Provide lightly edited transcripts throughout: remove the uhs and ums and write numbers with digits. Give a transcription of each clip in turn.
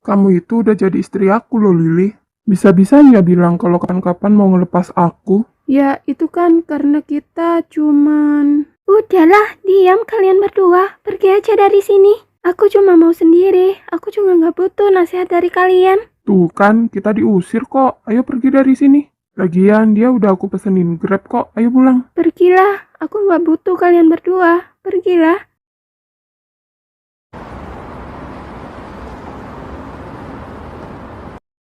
Kamu itu udah jadi istri aku loh, Lili. Bisa-bisanya bilang kalau kapan-kapan mau ngelepas aku. Ya, itu kan karena kita cuman... Udahlah, diam kalian berdua. Pergi aja dari sini. Aku cuma mau sendiri. Aku juga nggak butuh nasihat dari kalian. Tuh kan, kita diusir kok. Ayo pergi dari sini. Lagian dia udah aku pesenin Grab kok. Ayo pulang. Pergilah. Aku nggak butuh kalian berdua. Pergilah.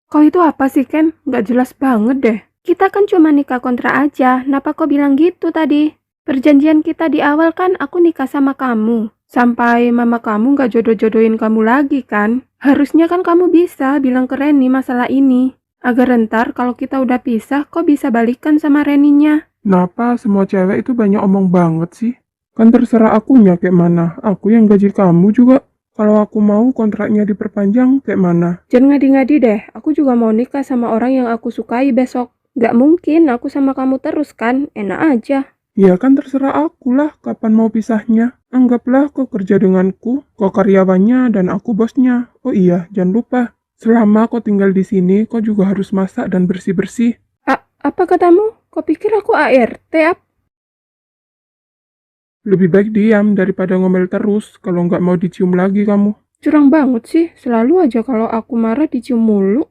Kau itu apa sih, Ken? Nggak jelas banget deh. Kita kan cuma nikah kontrak aja. Kenapa kau bilang gitu tadi? Perjanjian kita di awal kan aku nikah sama kamu. Sampai mama kamu nggak jodoh-jodohin kamu lagi kan? Harusnya kan kamu bisa bilang ke Reni masalah ini. Agar ntar kalau kita udah pisah, kau bisa balikan sama Reninya. Kenapa semua cewek itu banyak omong banget sih? Kan terserah akunya kayak mana. Aku yang gaji kamu juga. Kalau aku mau kontraknya diperpanjang kayak mana? Jangan ngadi-ngadi deh, aku juga mau nikah sama orang yang aku sukai besok. Gak mungkin aku sama kamu terus kan, enak aja. Ya kan terserah aku lah kapan mau pisahnya. Anggaplah kau kerja denganku, kau karyawannya dan aku bosnya. Oh iya, jangan lupa. Selama kau tinggal di sini, kau juga harus masak dan bersih-bersih. Apa katamu? Kau pikir aku ART? Lebih baik diam daripada ngomel terus kalau nggak mau dicium lagi kamu. Curang banget sih, selalu aja kalau aku marah dicium mulu.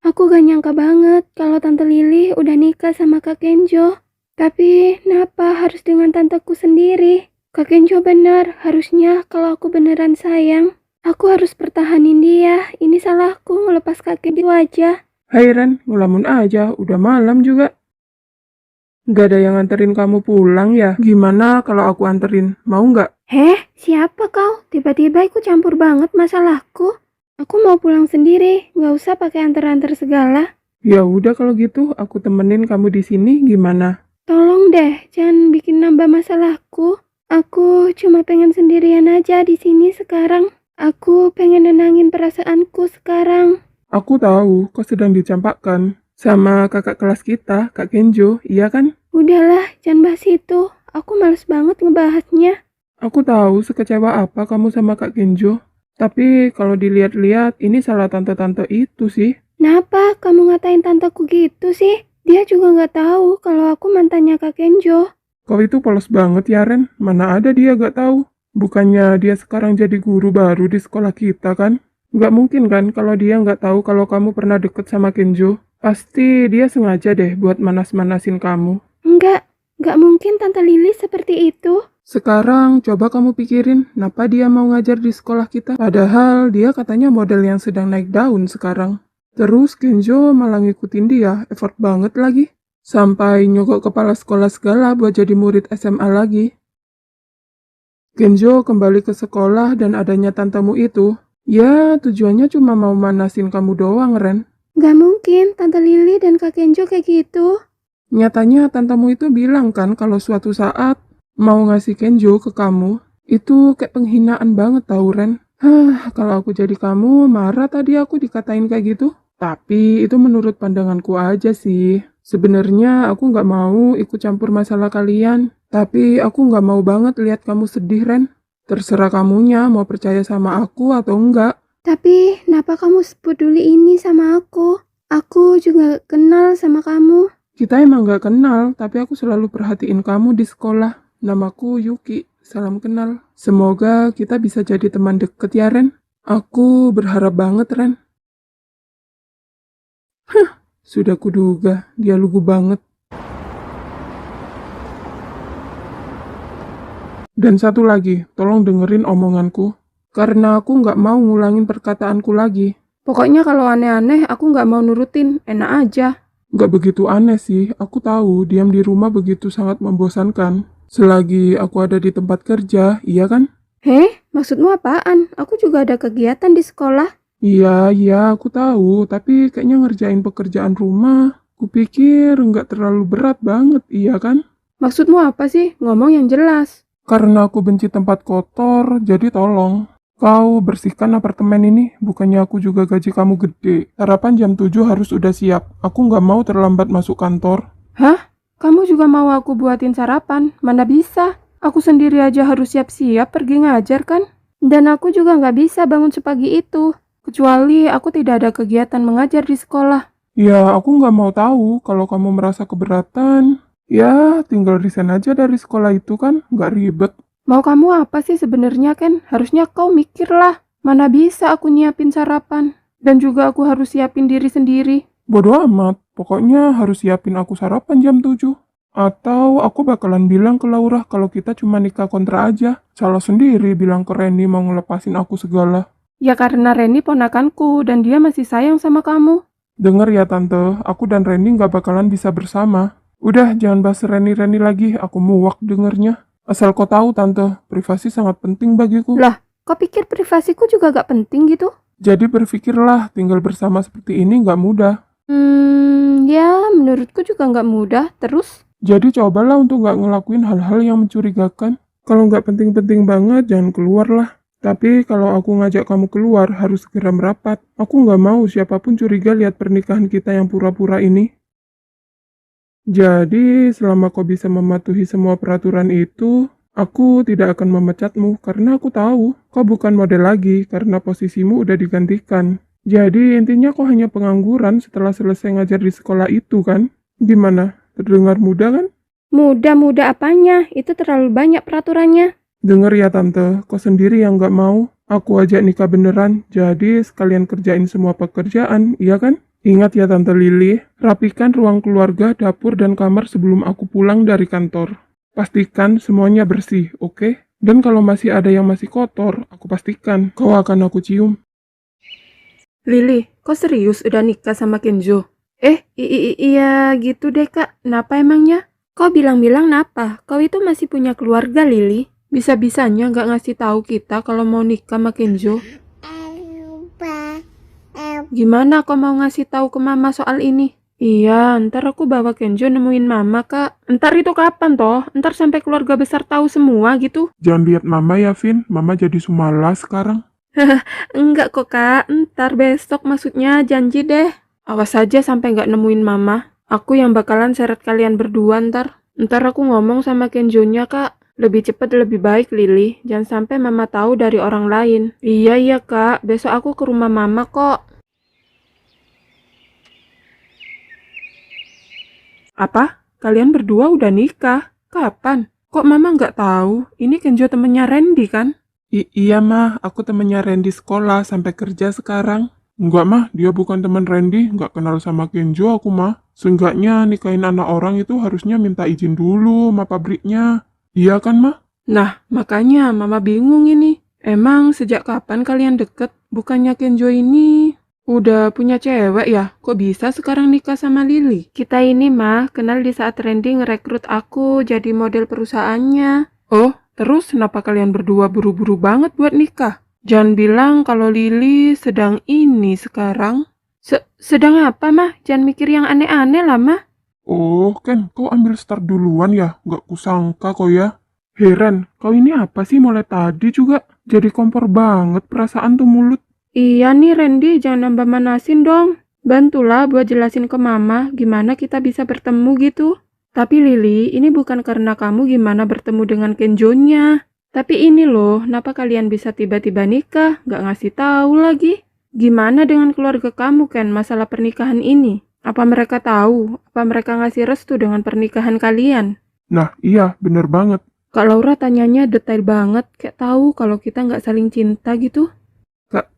Aku gak nyangka banget kalau Tante Lili udah nikah sama Kak Kenjo. Tapi kenapa harus dengan tanteku sendiri? Kak Kenjo benar, harusnya kalau aku beneran sayang, aku harus pertahanin dia. Ini salahku ngelepas Kak Kenjo aja. Hai Ren, ngelamun aja, udah malam juga. Nggak ada yang nganterin kamu pulang ya? Gimana kalau aku anterin? Mau nggak? Heh, siapa kau? Tiba-tiba ikut campur banget masalahku. Aku mau pulang sendiri, nggak usah pakai antar-antar segala. Ya udah kalau gitu, aku temenin kamu di sini gimana? Tolong deh, jangan bikin nambah masalahku. Aku cuma pengen sendirian aja di sini sekarang. Aku pengen nenangin perasaanku sekarang. Aku tahu kau sedang dicampakkan sama kakak kelas kita, Kak Kenjo, iya kan? Udahlah, jangan bahas itu. Aku males banget ngebahasnya. Aku tahu sekecewa apa kamu sama Kak Kenjo. Tapi kalau dilihat-lihat, ini salah tante-tante itu sih. Kenapa kamu ngatain tanteku gitu sih? Dia juga nggak tahu kalau aku mantannya Kak Kenjo. Kau itu polos banget ya Ren, mana ada dia gak tahu. Bukannya dia sekarang jadi guru baru di sekolah kita kan? Gak mungkin kan kalau dia nggak tahu kalau kamu pernah deket sama Kenjo. Pasti dia sengaja deh buat manas-manasin kamu. Nggak mungkin Tante Lili seperti itu. Sekarang coba kamu pikirin, kenapa dia mau ngajar di sekolah kita? Padahal dia katanya model yang sedang naik daun sekarang. Terus Kenjo malah ngikutin dia, effort banget lagi. Sampai nyogok kepala sekolah segala buat jadi murid SMA lagi. Kenjo kembali ke sekolah dan adanya tantemu itu, ya tujuannya cuma mau manasin kamu doang, Ren. Nggak mungkin Tante Lili dan Kak Kenjo kayak gitu. Nyatanya tantemu itu bilang kan kalau suatu saat mau ngasih Kenjo ke kamu, itu kayak penghinaan banget tau Ren. Kalau aku jadi kamu, marah tadi aku dikatain kayak gitu. Tapi itu menurut pandanganku aja sih. Sebenarnya aku nggak mau ikut campur masalah kalian. Tapi aku nggak mau banget lihat kamu sedih Ren. Terserah kamunya mau percaya sama aku atau enggak. Tapi kenapa kamu sepeduli ini sama aku? Aku juga kenal sama kamu. Kita emang nggak kenal, tapi aku selalu perhatiin kamu di sekolah. Namaku Yuki, salam kenal. Semoga kita bisa jadi teman deket ya Ren. Aku berharap banget Ren. Sudah kuduga, dia lugu banget. Dan satu lagi, tolong dengerin omonganku. Karena aku nggak mau ngulangin perkataanku lagi. Pokoknya kalau aneh-aneh aku nggak mau nurutin, enak aja. Nggak begitu aneh sih, aku tahu diam di rumah begitu sangat membosankan. Selagi aku ada di tempat kerja, iya kan? Heh, maksudmu apaan? Aku juga ada kegiatan di sekolah. Iya, aku tahu. Tapi kayaknya ngerjain pekerjaan rumah, kupikir nggak terlalu berat banget, iya kan? Maksudmu apa sih? Ngomong yang jelas. Karena aku benci tempat kotor, jadi tolong. Kau bersihkan apartemen ini, bukannya aku juga gaji kamu gede. Sarapan jam 7 harus udah siap. Aku nggak mau terlambat masuk kantor. Hah? Kamu juga mau aku buatin sarapan? Mana bisa? Aku sendiri aja harus siap-siap pergi ngajar kan? Dan aku juga nggak bisa bangun sepagi itu. Kecuali aku tidak ada kegiatan mengajar di sekolah. Ya, aku nggak mau tahu kalau kamu merasa keberatan. Ya, tinggal resign aja dari sekolah itu kan, nggak ribet. Mau kamu apa sih sebenarnya, Ken? Harusnya kau mikir lah. Mana bisa aku nyiapin sarapan. Dan juga aku harus siapin diri sendiri. Bodoh amat, pokoknya harus siapin aku sarapan jam 7. Atau aku bakalan bilang ke Laura kalau kita cuma nikah kontra aja. Salah sendiri bilang ke Randy mau ngelepasin aku segala. Ya karena Reni ponakanku dan dia masih sayang sama kamu. Dengar ya tante, aku dan Randy nggak bakalan bisa bersama. Udah, jangan bahas Randy lagi, aku muak dengernya. Asal kau tahu tante, privasi sangat penting bagiku. Lah, kau pikir privasiku juga gak penting gitu? Jadi berpikirlah, tinggal bersama seperti ini nggak mudah. Ya menurutku juga nggak mudah. Terus? Jadi cobalah untuk nggak ngelakuin hal-hal yang mencurigakan. Kalau nggak penting-penting banget, jangan keluar lah. Tapi kalau aku ngajak kamu keluar, harus segera merapat. Aku nggak mau siapapun curiga lihat pernikahan kita yang pura-pura ini. Jadi, selama kau bisa mematuhi semua peraturan itu, aku tidak akan memecatmu karena aku tahu kau bukan model lagi karena posisimu udah digantikan. Jadi, intinya kau hanya pengangguran setelah selesai ngajar di sekolah itu kan? Gimana? Terdengar mudah kan? Mudah-mudah apanya? Itu terlalu banyak peraturannya. Dengar ya tante, kau sendiri yang nggak mau. Aku ajak nikah beneran, jadi sekalian kerjain semua pekerjaan, iya kan? Ingat ya Tante Lili, rapikan ruang keluarga, dapur, dan kamar sebelum aku pulang dari kantor. Pastikan semuanya bersih, oke? Dan kalau masih ada yang masih kotor, aku pastikan kau akan aku cium. Lili, kau serius udah nikah sama Kenzo? Iya gitu deh kak. Kenapa emangnya? Kau bilang-bilang napa? Kau itu masih punya keluarga, Lili. Bisa-bisanya nggak ngasih tahu kita kalau mau nikah sama Kenzo. Gimana kau mau ngasih tahu ke mama soal ini? Iya, ntar aku bawa Kenzo nemuin mama, Kak. Ntar itu kapan toh? Ntar sampai keluarga besar tahu semua gitu? Jangan lihat mama ya, Vin. Mama jadi sumala sekarang. Enggak kok, Kak. Ntar besok maksudnya, janji deh. Awas aja sampai nggak nemuin mama. Aku yang bakalan seret kalian berdua ntar. Ntar aku ngomong sama Kenzo-nya, Kak. Lebih cepat lebih baik, Lili. Jangan sampai mama tahu dari orang lain. Iya, Kak. Besok aku ke rumah mama kok. Apa? Kalian berdua udah nikah? Kapan? Kok mama nggak tahu? Ini Kenzo temennya Randy kan? Iya mah, aku temennya Randy sekolah sampai kerja sekarang. Enggak mah, dia bukan teman Randy, nggak kenal sama Kenzo aku mah. Seenggaknya nikahin anak orang itu harusnya minta izin dulu sama pabriknya. Iya kan mah? Nah, makanya mama bingung ini. Emang sejak kapan kalian deket? Bukannya Kenzo ini udah punya cewek ya? Kok bisa sekarang nikah sama Lily? Kita ini mah kenal di saat Randy ngerekrut aku jadi model perusahaannya. Oh, terus kenapa kalian berdua buru-buru banget buat nikah? Jangan bilang kalau Lily sedang ini sekarang. Sedang apa mah? Jangan mikir yang aneh-aneh lah mah. Oh, Ken, kau ambil start duluan ya? Nggak kusangka kau ya. Heran, kau ini apa sih mulai tadi juga? Jadi kompor banget perasaan tuh mulut. Iya nih Randy, jangan nambah manasin dong. Bantulah buat jelasin ke mama gimana kita bisa bertemu gitu. Tapi Lily, ini bukan karena kamu gimana bertemu dengan Kenzo-nya. Tapi ini loh, kenapa kalian bisa tiba-tiba nikah, nggak ngasih tahu lagi? Gimana dengan keluarga kamu Ken masalah pernikahan ini? Apa mereka tahu? Apa mereka ngasih restu dengan pernikahan kalian? Nah, iya, bener banget. Kak Laura tanyanya detail banget, kayak tahu kalau kita nggak saling cinta gitu.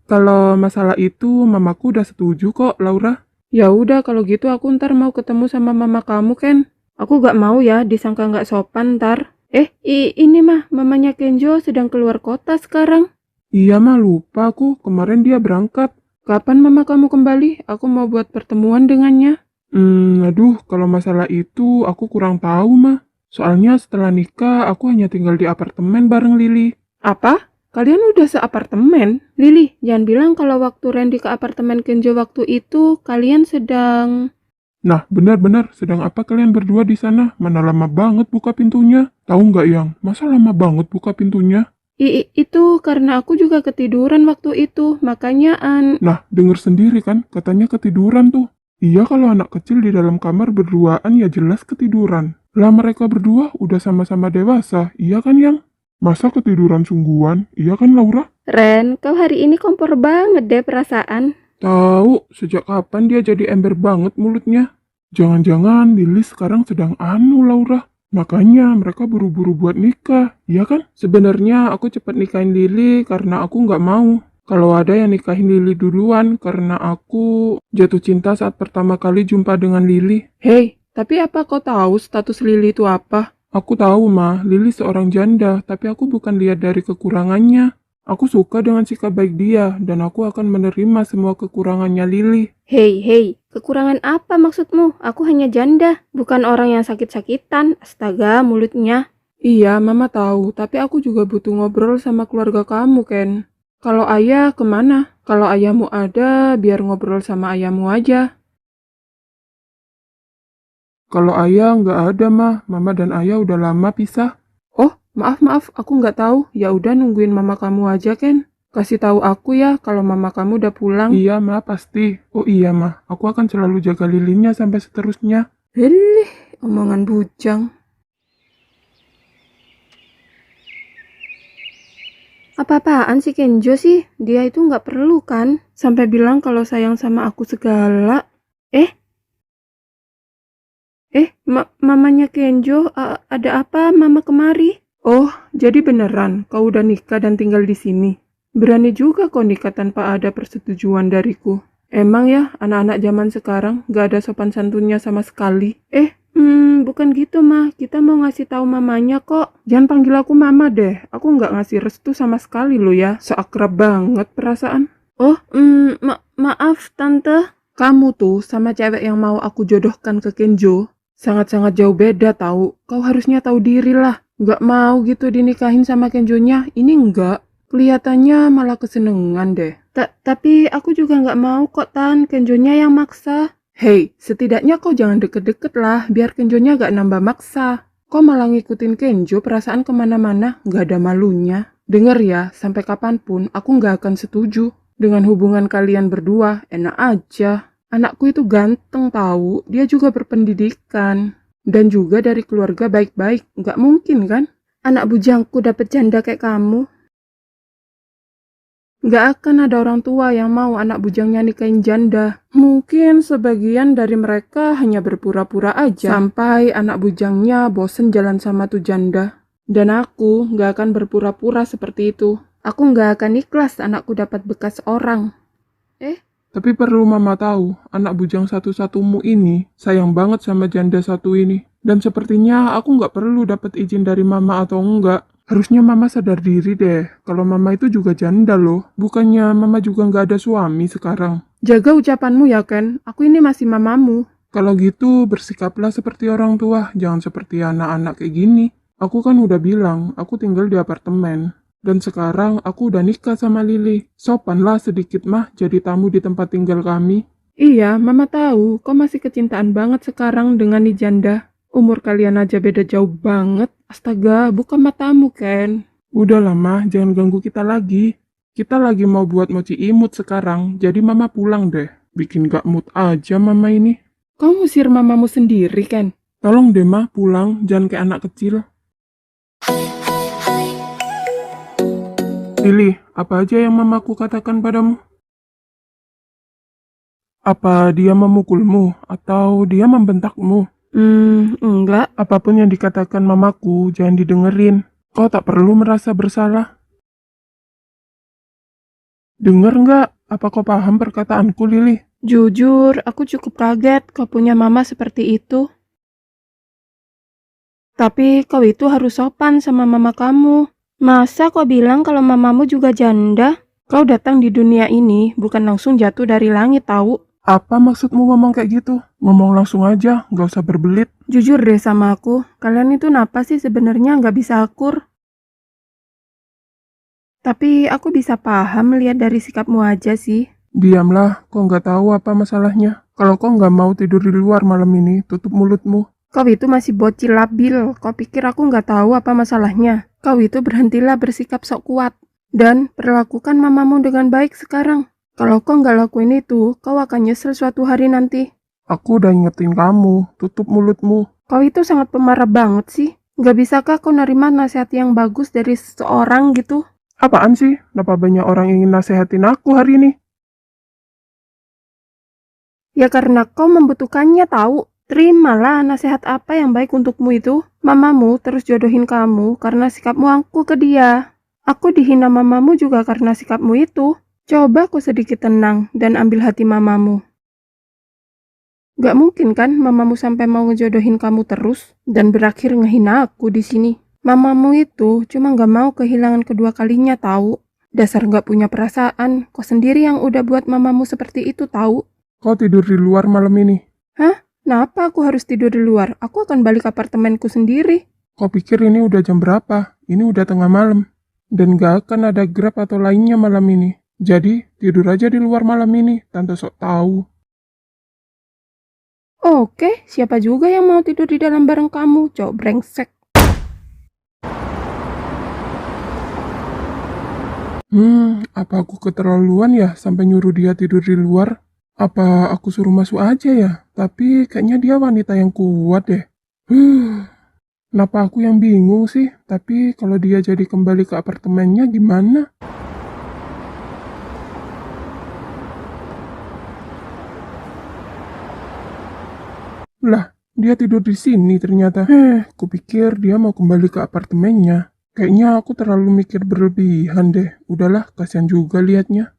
Kalau masalah itu, mamaku udah setuju kok, Laura. Ya udah kalau gitu aku ntar mau ketemu sama mama kamu Ken. Aku gak mau ya disangka gak sopan ntar. Ini mah mamanya Kenzo sedang keluar kota sekarang. Iya mah lupa aku, kemarin dia berangkat. Kapan mama kamu kembali? Aku mau buat pertemuan dengannya. Aduh, kalau masalah itu aku kurang tahu mah. Soalnya setelah nikah, aku hanya tinggal di apartemen bareng Lily. Apa? Kalian udah seapartemen? Lily, jangan bilang kalau waktu Randy ke apartemen Kenzo waktu itu, kalian sedang... Nah, benar-benar, sedang apa kalian berdua di sana? Mana lama banget buka pintunya? Tahu nggak, Yang? Masa lama banget buka pintunya? Itu karena aku juga ketiduran waktu itu, makanya Nah, denger sendiri kan, katanya ketiduran tuh. Iya, kalau anak kecil di dalam kamar berduaan ya jelas ketiduran. Lah mereka berdua udah sama-sama dewasa, iya kan Yang? Masa ketiduran sungguhan, iya kan Laura? Ren, kau hari ini kompor banget deh perasaan. Tahu, sejak kapan dia jadi ember banget mulutnya? Jangan-jangan Lilis sekarang sedang anu, Laura. Makanya mereka buru-buru buat nikah, iya kan? Sebenarnya aku cepat nikahin Lili karena aku nggak mau. Kalau ada yang nikahin Lili duluan karena aku jatuh cinta saat pertama kali jumpa dengan Lili. Hei, tapi apa kau tahu status Lili itu apa? Aku tahu, Ma. Lili seorang janda, tapi aku bukan lihat dari kekurangannya. Aku suka dengan sikap baik dia, dan aku akan menerima semua kekurangannya Lili. Hei, kekurangan apa maksudmu? Aku hanya janda, bukan orang yang sakit-sakitan. Astaga, mulutnya. Iya, Mama tahu, tapi aku juga butuh ngobrol sama keluarga kamu, Ken. Kalau ayah kemana? Kalau ayahmu ada, biar ngobrol sama ayahmu aja. Kalau ayah nggak ada, Mama dan ayah udah lama pisah. Oh, maaf, aku nggak tahu. Ya udah nungguin mama kamu aja, Ken. Kasih tahu aku ya kalau mama kamu udah pulang. Iya, pasti. Oh iya, aku akan selalu jaga lilinnya sampai seterusnya. Helih, omongan bujang. Apa-apaan sih Kenjo sih? Dia itu nggak perlu kan? Sampai bilang kalau sayang sama aku segala. Mamanya Kenjo, ada apa mama kemari? Oh, jadi beneran kau udah nikah dan tinggal di sini. Berani juga kau nikah tanpa ada persetujuan dariku. Emang ya, anak-anak zaman sekarang gak ada sopan santunnya sama sekali. Bukan gitu mah. Kita mau ngasih tahu mamanya kok. Jangan panggil aku mama deh. Aku nggak ngasih restu sama sekali lo ya. Seakrab banget perasaan. Oh, maaf tante. Kamu tuh sama cewek yang mau aku jodohkan ke Kenjo sangat-sangat jauh beda tahu. Kau harusnya tahu diri lah. Nggak mau gitu dinikahin sama Kenjonya. Ini enggak. Kelihatannya malah kesenengan deh. Tapi aku juga nggak mau kok Tan. Kenjonya yang maksa. Hei, setidaknya kau jangan deket-deket lah. Biar Kenjonya gak nambah maksa. Kau malah ngikutin Kenjo perasaan kemana-mana. Nggak ada malunya. Dengar ya, sampai kapanpun aku nggak akan setuju. Dengan hubungan kalian berdua, enak aja. Anakku itu ganteng tahu, dia juga berpendidikan. Dan juga dari keluarga baik-baik, nggak mungkin kan? Anak bujangku dapet janda kayak kamu. Nggak akan ada orang tua yang mau anak bujangnya nikahin janda. Mungkin sebagian dari mereka hanya berpura-pura aja. Sampai anak bujangnya bosen jalan sama tuh janda. Dan aku nggak akan berpura-pura seperti itu. Aku nggak akan ikhlas anakku dapat bekas orang. Tapi perlu mama tahu, anak bujang satu-satumu ini sayang banget sama janda satu ini. Dan sepertinya aku nggak perlu dapat izin dari mama atau enggak. Harusnya mama sadar diri deh, kalau mama itu juga janda loh. Bukannya mama juga nggak ada suami sekarang. Jaga ucapanmu ya Ken, aku ini masih mamamu. Kalau gitu bersikaplah seperti orang tua, jangan seperti anak-anak kayak gini. Aku kan udah bilang, aku tinggal di apartemen. Dan sekarang aku udah nikah sama Lili. Sopanlah sedikit mah jadi tamu di tempat tinggal kami. Iya, mama tahu. Kau masih kecintaan banget sekarang dengan nih janda. Umur kalian aja beda jauh banget. Astaga, buka matamu, Ken. Udah lama, jangan ganggu kita lagi. Kita lagi mau buat mochi imut sekarang, jadi mama pulang deh. Bikin gak mood aja mama ini. Kau ngusir mamamu sendiri, Ken? Tolong deh, Ma, pulang. Jangan kayak anak kecil. Lili, apa aja yang mamaku katakan padamu? Apa dia memukulmu atau dia membentakmu? Enggak. Apapun yang dikatakan mamaku, jangan didengerin. Kau tak perlu merasa bersalah. Dengar nggak? Apa kau paham perkataanku, Lili? Jujur, aku cukup kaget kau punya mama seperti itu. Tapi kau itu harus sopan sama mama kamu. Masa kau bilang kalau mamamu juga janda? Kau datang di dunia ini bukan langsung jatuh dari langit tahu. Apa maksudmu ngomong kayak gitu? Ngomong langsung aja, nggak usah berbelit. Jujur deh sama aku, kalian itu napa sih sebenarnya nggak bisa akur? Tapi aku bisa paham lihat dari sikapmu aja sih. Diamlah, kau nggak tahu apa masalahnya. Kalau kau nggak mau tidur di luar malam ini, tutup mulutmu. Kau itu masih bocil labil. Kau pikir aku nggak tahu apa masalahnya? Kau itu berhentilah bersikap sok kuat. Dan perlakukan mamamu dengan baik sekarang. Kalau kau nggak lakuin itu, kau akan nyesel suatu hari nanti. Aku udah ingetin kamu, tutup mulutmu. Kau itu sangat pemarah banget sih. Gak bisakah kau nerima nasihat yang bagus dari seseorang gitu? Apaan sih? Kenapa banyak orang ingin nasehatin aku hari ini? Ya karena kau membutuhkannya tahu. Terimalah nasihat apa yang baik untukmu itu. Mamamu terus jodohin kamu karena sikapmu aku ke dia. Aku dihina mamamu juga karena sikapmu itu. Coba kau sedikit tenang dan ambil hati mamamu. Gak mungkin kan mamamu sampai mau ngejodohin kamu terus dan berakhir ngehina aku di sini. Mamamu itu cuma gak mau kehilangan kedua kalinya tahu. Dasar gak punya perasaan. Kau sendiri yang udah buat mamamu seperti itu tahu. Kau tidur di luar malam ini. Hah? Kenapa aku harus tidur di luar? Aku akan balik apartemenku sendiri. Kau pikir ini udah jam berapa? Ini udah tengah malam. Dan gak akan ada Grab atau lainnya malam ini. Jadi, tidur aja di luar malam ini. Tante sok tahu. Oke, siapa juga yang mau tidur di dalam bareng kamu? Cowok brengsek. Apa aku keterlaluan ya sampai nyuruh dia tidur di luar? Apa aku suruh masuk aja ya? Tapi kayaknya dia wanita yang kuat deh. Kenapa aku yang bingung sih? Tapi kalau dia jadi kembali ke apartemennya gimana? Lah, dia tidur di sini ternyata. Kupikir dia mau kembali ke apartemennya. Kayaknya aku terlalu mikir berlebihan deh. Udahlah, kasihan juga liatnya.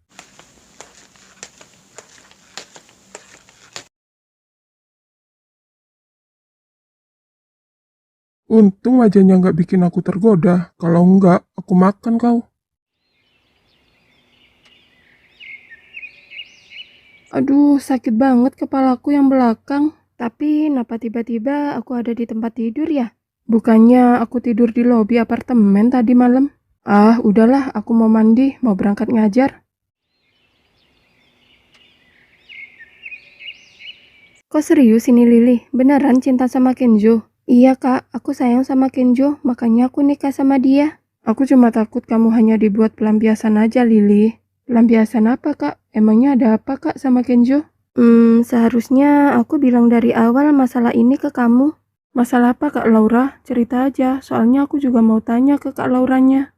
Untung wajahnya nggak bikin aku tergoda. Kalau nggak, aku makan kau. Aduh, sakit banget kepalaku yang belakang. Tapi kenapa tiba-tiba aku ada di tempat tidur ya? Bukannya aku tidur di lobi apartemen tadi malam? Ah, udahlah, aku mau mandi, mau berangkat ngajar. Kok serius ini Lili? Beneran cinta sama Kenjo? Iya kak, aku sayang sama Kenjo, makanya aku nikah sama dia. Aku cuma takut kamu hanya dibuat pelampiasan aja Lili. Pelampiasan apa kak? Emangnya ada apa kak sama Kenjo? Seharusnya aku bilang dari awal masalah ini ke kamu. Masalah apa kak Laura? Cerita aja, soalnya aku juga mau tanya ke kak Lauranya.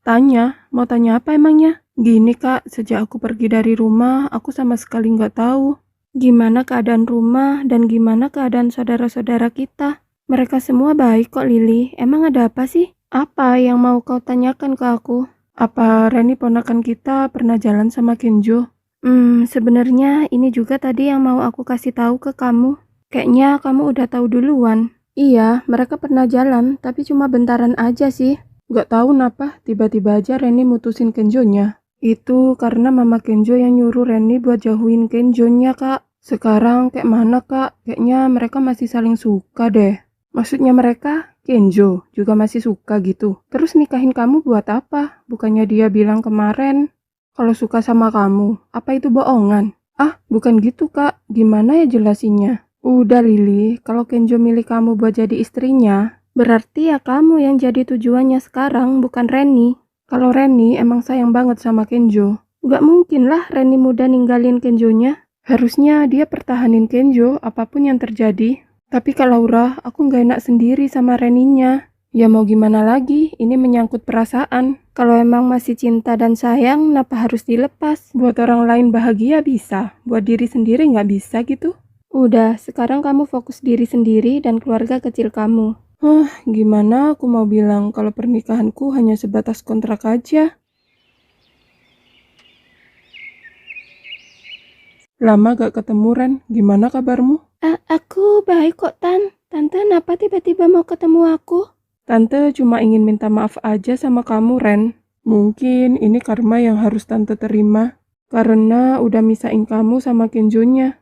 Tanya? Mau tanya apa emangnya? Gini kak, sejak aku pergi dari rumah, aku sama sekali nggak tahu gimana keadaan rumah dan gimana keadaan saudara-saudara kita. Mereka semua baik kok Lili. Emang ada apa sih? Apa yang mau kau tanyakan ke aku? Apa Reni ponakan kita pernah jalan sama Kenjo? Sebenarnya ini juga tadi yang mau aku kasih tahu ke kamu. Kayaknya kamu udah tahu duluan. Iya, mereka pernah jalan, tapi cuma bentaran aja sih. Gak tahu kenapa, tiba-tiba aja Reni mutusin Kenjonya. Itu karena mama Kenjo yang nyuruh Reni buat jauhin Kenjonya, Kak. Sekarang kayak mana, Kak? Kayaknya mereka masih saling suka deh. Maksudnya mereka, Kenjo juga masih suka gitu. Terus nikahin kamu buat apa? Bukannya dia bilang kemarin kalau suka sama kamu. Apa itu bohongan? Ah, bukan gitu, Kak. Gimana ya jelasinnya? Udah Lili, kalau Kenjo milih kamu buat jadi istrinya, berarti ya kamu yang jadi tujuannya sekarang, bukan Reni. Kalau Reni emang sayang banget sama Kenjo, gak mungkin lah Reni mudah ninggalin Kenjonya. Harusnya dia pertahanin Kenjo apapun yang terjadi. Tapi Kak Laura, aku gak enak sendiri sama Reninya. Ya mau gimana lagi, ini menyangkut perasaan. Kalau emang masih cinta dan sayang, kenapa harus dilepas? Buat orang lain bahagia bisa, buat diri sendiri gak bisa gitu. Udah, sekarang kamu fokus diri sendiri dan keluarga kecil kamu. Gimana aku mau bilang kalau pernikahanku hanya sebatas kontrak aja? Lama gak ketemu Ren, gimana kabarmu? Aku baik kok Tan. Tante kenapa tiba-tiba mau ketemu aku? Tante cuma ingin minta maaf aja sama kamu Ren. Mungkin ini karma yang harus Tante terima. Karena udah misahin kamu sama Kenjonya.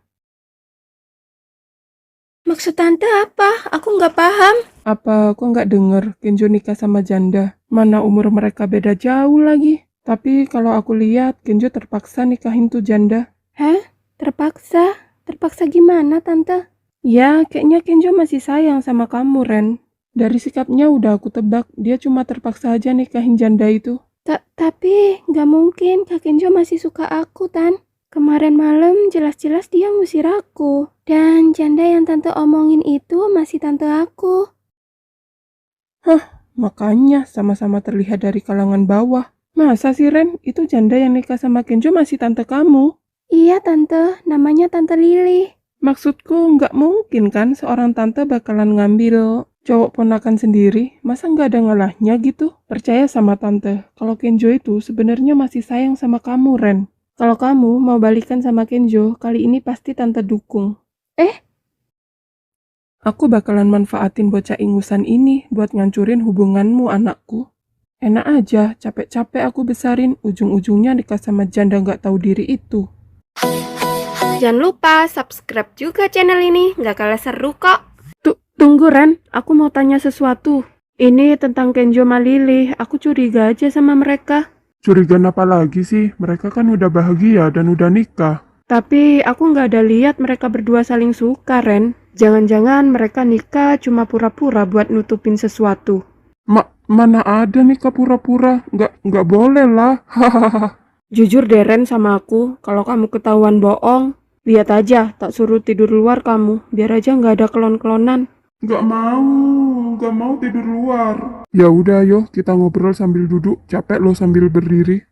Maksud Tante apa? Aku nggak paham. Apa kok nggak denger Kenjo nikah sama janda? Mana umur mereka beda jauh lagi. Tapi kalau aku lihat Kenjo terpaksa nikahin tuh janda. Hah? Terpaksa? Terpaksa gimana Tante? Ya, kayaknya Kenjo masih sayang sama kamu Ren. Dari sikapnya udah aku tebak, dia cuma terpaksa aja nikahin janda itu. Tapi nggak mungkin Kak Kenjo masih suka aku Tan. Kemarin malam jelas-jelas dia ngusir aku. Dan janda yang tante omongin itu masih tante aku. Makanya sama-sama terlihat dari kalangan bawah. Masa sih Ren, itu janda yang nikah sama Kenjo masih tante kamu? Iya tante, namanya Tante Lili. Maksudku nggak mungkin kan seorang tante bakalan ngambil cowok ponakan sendiri. Masa nggak ada ngalahnya gitu? Percaya sama tante, kalau Kenjo itu sebenarnya masih sayang sama kamu Ren. Kalau kamu mau balikan sama Kenjo, kali ini pasti tante dukung. Aku bakalan manfaatin bocah ingusan ini buat ngancurin hubunganmu anakku. Enak aja, capek-capek aku besarin, ujung-ujungnya nikah sama janda nggak tahu diri itu. Jangan lupa subscribe juga channel ini, nggak kalah seru kok. Tunggu Ren, aku mau tanya sesuatu. Ini tentang Kenjo sama Lili, aku curiga aja sama mereka. Curiga apa lagi sih? Mereka kan udah bahagia dan udah nikah. Tapi aku nggak ada lihat mereka berdua saling suka, Ren. Jangan-jangan mereka nikah cuma pura-pura buat nutupin sesuatu. Mana ada nikah pura-pura? Nggak boleh lah. Jujur deh Ren sama aku, kalau kamu ketahuan bohong, lihat aja, tak suruh tidur luar kamu, biar aja nggak ada kelon-kelonan. Nggak mau tidur luar. Ya udah, ayo kita ngobrol sambil duduk. Capek lo sambil berdiri.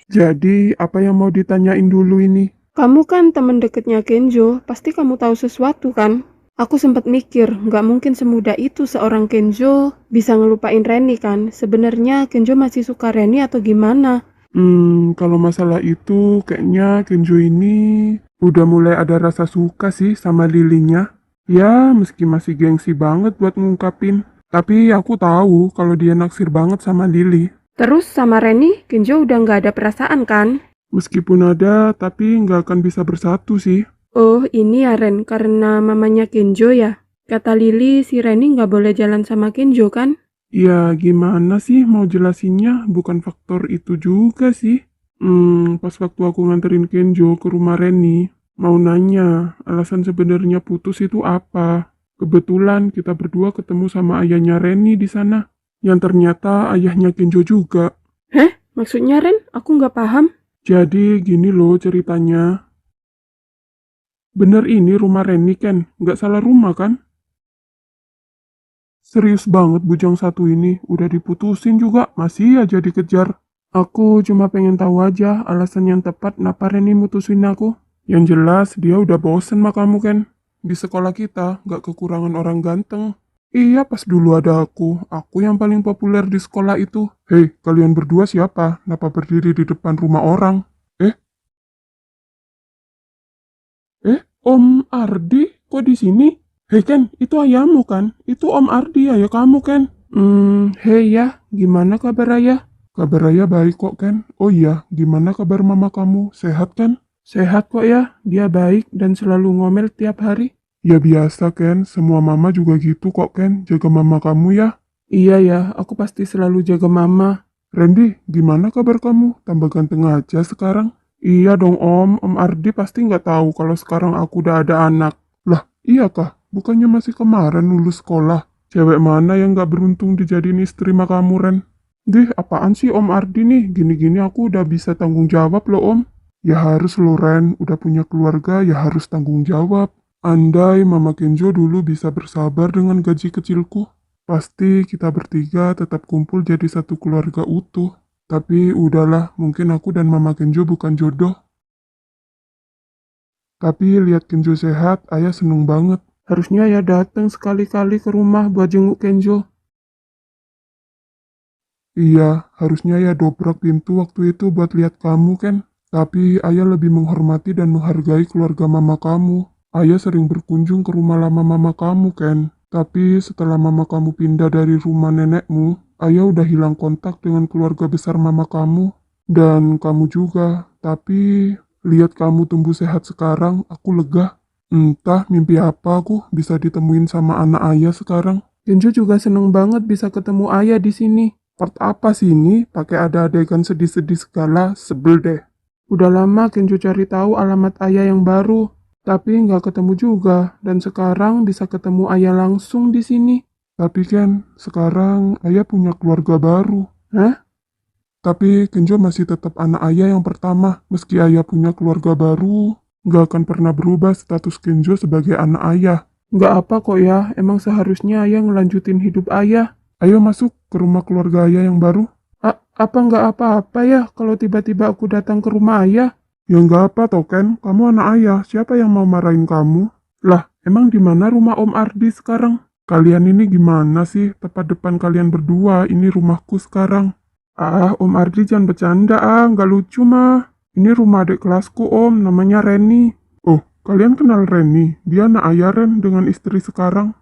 Jadi, apa yang mau ditanyain dulu ini? Kamu kan teman deketnya Kenjo, pasti kamu tahu sesuatu kan? Aku sempat mikir, nggak mungkin semudah itu seorang Kenjo bisa ngelupain Reni kan? Sebenarnya Kenjo masih suka Reni atau gimana? Kalau masalah itu kayaknya Kenjo ini udah mulai ada rasa suka sih sama Lilinya. Ya, meski masih gengsi banget buat ngungkapin. Tapi aku tahu kalau dia naksir banget sama Lili. Terus sama Reni, Kenjo udah nggak ada perasaan kan? Meskipun ada, tapi nggak akan bisa bersatu sih. Oh, ini ya Ren, karena mamanya Kenjo ya? Kata Lili, si Reni nggak boleh jalan sama Kenjo kan? Ya, gimana sih mau jelasinnya? Bukan faktor itu juga sih. Pas waktu aku nganterin Kenjo ke rumah Reni, mau nanya, alasan sebenarnya putus itu apa? Kebetulan kita berdua ketemu sama ayahnya Reni di sana, yang ternyata ayahnya Kenjo juga. Maksudnya Ren? Aku nggak paham. Jadi gini loh ceritanya. Bener ini rumah Reni kan? Nggak salah rumah kan? Serius banget bujang satu ini, udah diputusin juga, masih aja dikejar. Aku cuma pengen tahu aja alasan yang tepat kenapa Reni mutusin aku. Yang jelas dia udah bosen sama kamu kan? Di sekolah kita nggak kekurangan orang ganteng. Iya pas dulu ada aku yang paling populer di sekolah itu. Hei, kalian berdua siapa? Kenapa berdiri di depan rumah orang? Om Ardi, kok di sini? Hei Ken, itu ayahmu kan? Itu Om Ardi, ayah kamu Ken. Hei ya, gimana kabar ayah? Kabar ayah baik kok Ken. Oh iya, gimana kabar mama kamu? Sehat kan? Sehat kok ya, dia baik dan selalu ngomel tiap hari. Ya biasa Ken, semua mama juga gitu kok Ken, jaga mama kamu ya. Iya ya, aku pasti selalu jaga mama. Randy, gimana kabar kamu? Tambah ganteng aja sekarang. Iya dong Om Ardi pasti nggak tahu kalau sekarang aku udah ada anak. Lah, iya kah? Bukannya masih kemarin lulus sekolah? Cewek mana yang nggak beruntung dijadiin istri sama kamu, Ren? Dih, apaan sih Om Ardi nih? Gini-gini aku udah bisa tanggung jawab loh Om. Ya harus loh Ren, udah punya keluarga ya harus tanggung jawab. Andai Mama Kenjo dulu bisa bersabar dengan gaji kecilku, pasti kita bertiga tetap kumpul jadi satu keluarga utuh. Tapi udahlah, mungkin aku dan Mama Kenjo bukan jodoh. Tapi lihat Kenjo sehat, ayah seneng banget. Harusnya ayah datang sekali-kali ke rumah buat jenguk Kenjo. Iya, harusnya ayah dobrak pintu waktu itu buat lihat kamu kan. Tapi ayah lebih menghormati dan menghargai keluarga mama kamu. Ayah sering berkunjung ke rumah lama mama kamu kan. Tapi setelah mama kamu pindah dari rumah nenekmu, ayah udah hilang kontak dengan keluarga besar mama kamu. Dan kamu juga. Tapi lihat kamu tumbuh sehat sekarang, aku lega. Entah mimpi apa aku bisa ditemuin sama anak ayah sekarang. Kenjo juga seneng banget bisa ketemu ayah di sini. Part apa sih ini? Pakai ada adegan sedih-sedih segala, sebel deh. Udah lama Kenjo cari tahu alamat ayah yang baru, tapi nggak ketemu juga. Dan sekarang bisa ketemu ayah langsung di sini. Tapi Ken, sekarang ayah punya keluarga baru. Hah? Tapi Kenjo masih tetap anak ayah yang pertama. Meski ayah punya keluarga baru, nggak akan pernah berubah status Kenjo sebagai anak ayah. Nggak apa kok ya, emang seharusnya ayah ngelanjutin hidup ayah. Ayo masuk ke rumah keluarga ayah yang baru. Apa nggak apa-apa ya kalau tiba-tiba aku datang ke rumah ayah? Ya nggak apa toh Ken, kamu anak ayah, siapa yang mau marahin kamu? Lah, emang di mana rumah Om Ardi sekarang? Kalian ini gimana sih? Tepat depan kalian berdua, ini rumahku sekarang. Om Ardi jangan bercanda nggak lucu mah. Ini rumah adik kelasku Om, namanya Reni. Oh, kalian kenal Reni? Dia anak ayah Ren dengan istri sekarang.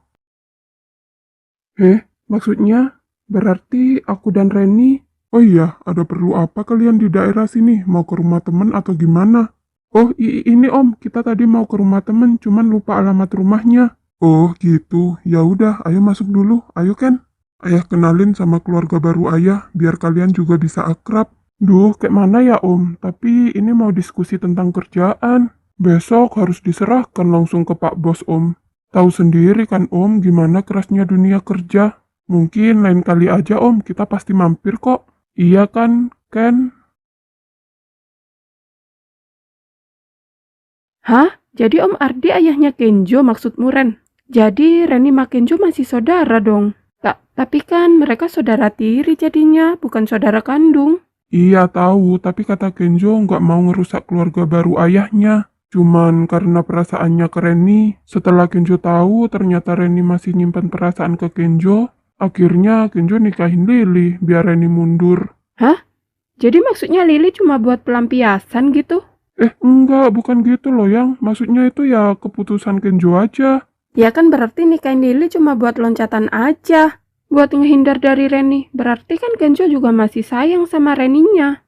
Maksudnya? Berarti aku dan Reni? Oh iya, ada perlu apa kalian di daerah sini? Mau ke rumah temen atau gimana? Oh, ini Om, kita tadi mau ke rumah temen, cuman lupa alamat rumahnya. Oh gitu, ya udah, ayo masuk dulu, ayo Ken. Ayah kenalin sama keluarga baru ayah, biar kalian juga bisa akrab. Duh, kayak mana ya Om? Tapi ini mau diskusi tentang kerjaan. Besok harus diserahkan langsung ke Pak Bos Om. Tahu sendiri kan Om, gimana kerasnya dunia kerja. Mungkin lain kali aja Om, kita pasti mampir kok. Iya kan, Ken? Hah? Jadi Om Ardi ayahnya Kenjo maksudmu, Ren? Jadi Reni sama Kenjo masih saudara dong? Tapi kan mereka saudara tiri jadinya, bukan saudara kandung. Iya tahu, tapi kata Kenjo nggak mau ngerusak keluarga baru ayahnya. Cuman karena perasaannya ke Reni, setelah Kenjo tahu ternyata Reni masih nyimpan perasaan ke Kenjo, akhirnya Kenjo nikahin Lily biar Reni mundur. Hah? Jadi maksudnya Lily cuma buat pelampiasan gitu? Enggak, bukan gitu loh yang. Maksudnya itu ya keputusan Kenjo aja. Ya kan berarti nikahin Lily cuma buat loncatan aja. Buat ngehindar dari Reni. Berarti kan Kenjo juga masih sayang sama Reninya.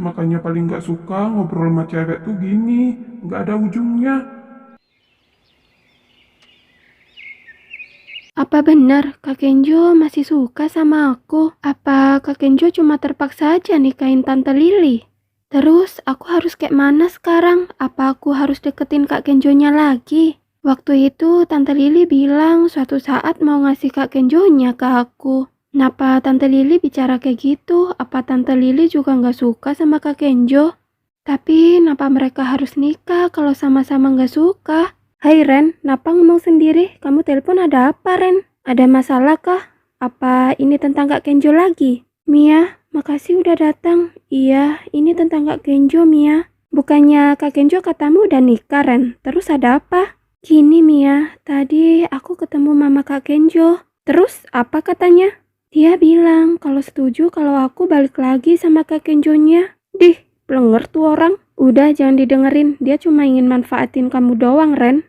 Makanya paling nggak suka ngobrol sama cewek tuh gini. Nggak ada ujungnya. Apa benar Kak Kenjo masih suka sama aku? Apa Kak Kenjo cuma terpaksa aja nikahin Tante Lily? Terus aku harus kayak mana sekarang? Apa aku harus deketin Kak Kenjonya lagi? Waktu itu Tante Lily bilang suatu saat mau ngasih Kak Kenjonya ke aku. Kenapa Tante Lily bicara kayak gitu? Apa Tante Lily juga nggak suka sama Kak Kenjo? Tapi kenapa mereka harus nikah kalau sama-sama nggak suka? Hai Ren, kenapa ngomong sendiri? Kamu telepon ada apa Ren? Ada masalah kah? Apa ini tentang Kak Kenjo lagi? Mia, makasih udah datang. Iya, ini tentang Kak Kenjo Mia. Bukannya Kak Kenjo katamu udah nikah Ren, terus ada apa? Gini Mia, tadi aku ketemu mama Kak Kenjo. Terus apa katanya? Dia bilang kalau setuju kalau aku balik lagi sama Kak Kenjonya. Dih, blenger tuh orang. Udah jangan didengerin, dia cuma ingin manfaatin kamu doang Ren.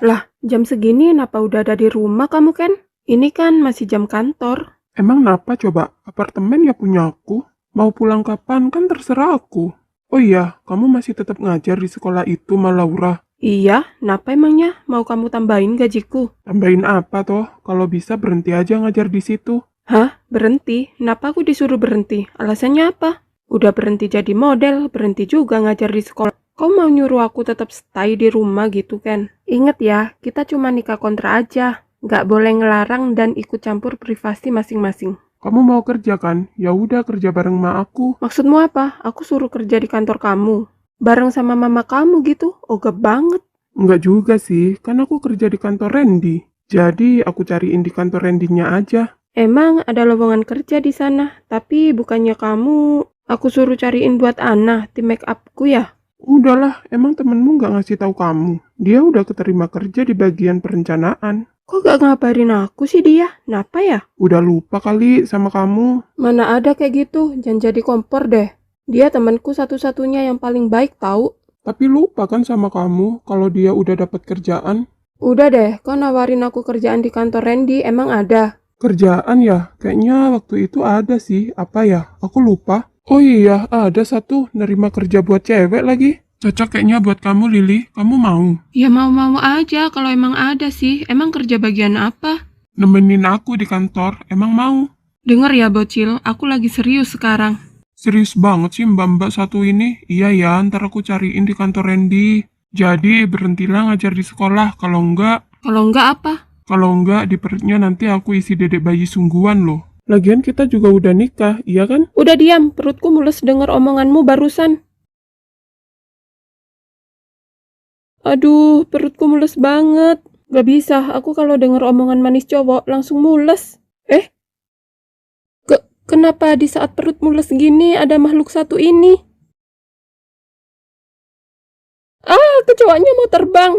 Lah, jam segini kenapa udah ada di rumah kamu Ken? Ini kan masih jam kantor. Emang kenapa coba? Apartemen ya punya aku. Mau pulang kapan kan terserah aku. Oh iya, kamu masih tetap ngajar di sekolah itu, Ma Laura? Iya, kenapa emangnya? Mau kamu tambahin gajiku? Tambahin apa toh? Kalau bisa berhenti aja ngajar di situ. Hah? Berhenti? Kenapa aku disuruh berhenti? Alasannya apa? Udah berhenti jadi model, berhenti juga ngajar di sekolah. Kau mau nyuruh aku tetap stay di rumah gitu kan? Ingat ya, kita cuma nikah kontra aja. Nggak boleh ngelarang dan ikut campur privasi masing-masing. Kamu mau kerja kan? Ya udah kerja bareng ma aku. Maksudmu apa? Aku suruh kerja di kantor kamu? Bareng sama mama kamu gitu? Oga banget. Enggak juga sih, kan aku kerja di kantor Randy. Jadi aku cariin di kantor Randy-nya aja. Emang ada lowongan kerja di sana, tapi bukannya aku suruh cariin buat Ana, tim make upku ya? Udahlah, emang temenmu nggak ngasih tahu kamu. Dia udah keterima kerja di bagian perencanaan. Kok gak ngabarin aku sih dia? Kenapa ya? Udah lupa kali sama kamu. Mana ada kayak gitu, jangan jadi kompor deh. Dia temanku satu-satunya yang paling baik tahu. Tapi lupa kan sama kamu kalau dia udah dapat kerjaan. Udah deh, kau nawarin aku kerjaan di kantor Randy, emang ada? Kerjaan ya? Kayaknya waktu itu ada sih. Apa ya? Aku lupa. Oh iya, ada satu nerima kerja buat cewek lagi. Cocok kayaknya buat kamu, Lily. Kamu mau? Ya mau-mau aja kalau emang ada sih. Emang kerja bagian apa? Nemenin aku di kantor. Emang mau? Dengar ya bocil, aku lagi serius sekarang. Serius banget sih mbak-mbak satu ini. Iya ya, ntar aku cariin di kantor Randy. Jadi berhentilah ngajar di sekolah, kalau enggak apa? di perutnya nanti aku isi dedek bayi sungguhan loh. Lagian kita juga udah nikah, iya kan? Udah diam, perutku mules denger omonganmu barusan. Aduh, perutku mules banget. Gak bisa, aku kalau denger omongan manis cowok langsung mules. Kenapa di saat perut mules gini ada makhluk satu ini? Kecoaknya mau terbang.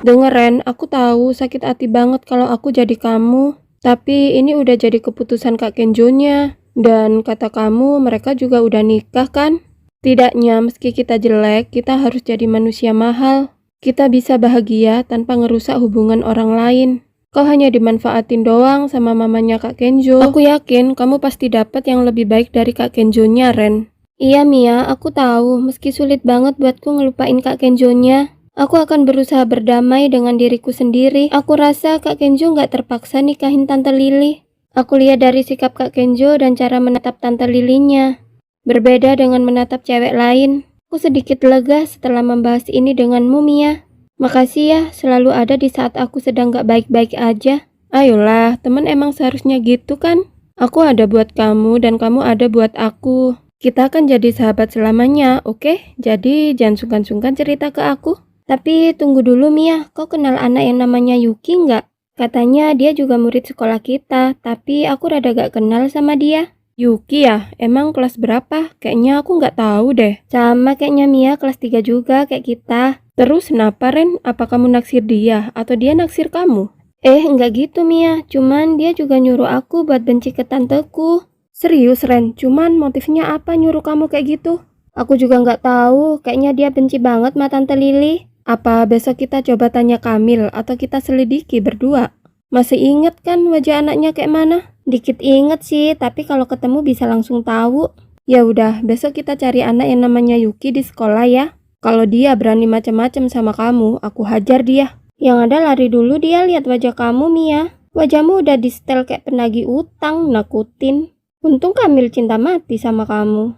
Denger Ren, aku tahu sakit hati banget kalau aku jadi kamu. Tapi ini udah jadi keputusan Kak Kenjo-nya. Dan kata kamu mereka juga udah nikah kan? Tidaknya meski kita jelek, kita harus jadi manusia mahal. Kita bisa bahagia tanpa ngerusak hubungan orang lain. Kau hanya dimanfaatin doang sama mamanya Kak Kenjo. Aku yakin kamu pasti dapat yang lebih baik dari Kak Kenjo-nya, Ren. Iya Mia, aku tahu meski sulit banget buatku ngelupain Kak Kenjo-nya. Aku akan berusaha berdamai dengan diriku sendiri. Aku rasa Kak Kenjo nggak terpaksa nikahin Tante Lili. Aku lihat dari sikap Kak Kenjo dan cara menatap Tante Lilinya. Berbeda dengan menatap cewek lain. Aku sedikit lega setelah membahas ini denganmu, Mia. Makasih ya, selalu ada di saat aku sedang gak baik-baik aja. Ayolah, teman emang seharusnya gitu kan? Aku ada buat kamu dan kamu ada buat aku. Kita akan jadi sahabat selamanya, oke? Jadi jangan sungkan-sungkan cerita ke aku. Tapi tunggu dulu Mia, kau kenal anak yang namanya Yuki nggak? Katanya dia juga murid sekolah kita, tapi aku rada gak kenal sama dia. Yuki ya? Emang kelas berapa? Kayaknya aku nggak tahu deh. Sama kayaknya Mia, kelas 3 juga kayak kita. Terus kenapa Ren? Apa kamu naksir dia? Atau dia naksir kamu? Enggak gitu Mia, cuman dia juga nyuruh aku buat benci ke tanteku. Serius Ren, cuman motifnya apa nyuruh kamu kayak gitu? Aku juga nggak tahu, kayaknya dia benci banget sama Tante Lili. Apa besok kita coba tanya Kamil atau kita selidiki berdua? Masih inget kan wajah anaknya kayak mana? Dikit inget sih, tapi kalau ketemu bisa langsung tahu. Ya udah, besok kita cari anak yang namanya Yuki di sekolah ya. Kalau dia berani macam-macam sama kamu, aku hajar dia. Yang ada lari dulu dia lihat wajah kamu Mia. Wajahmu udah di setel kayak penagih utang, nakutin. Untung Kamil cinta mati sama kamu.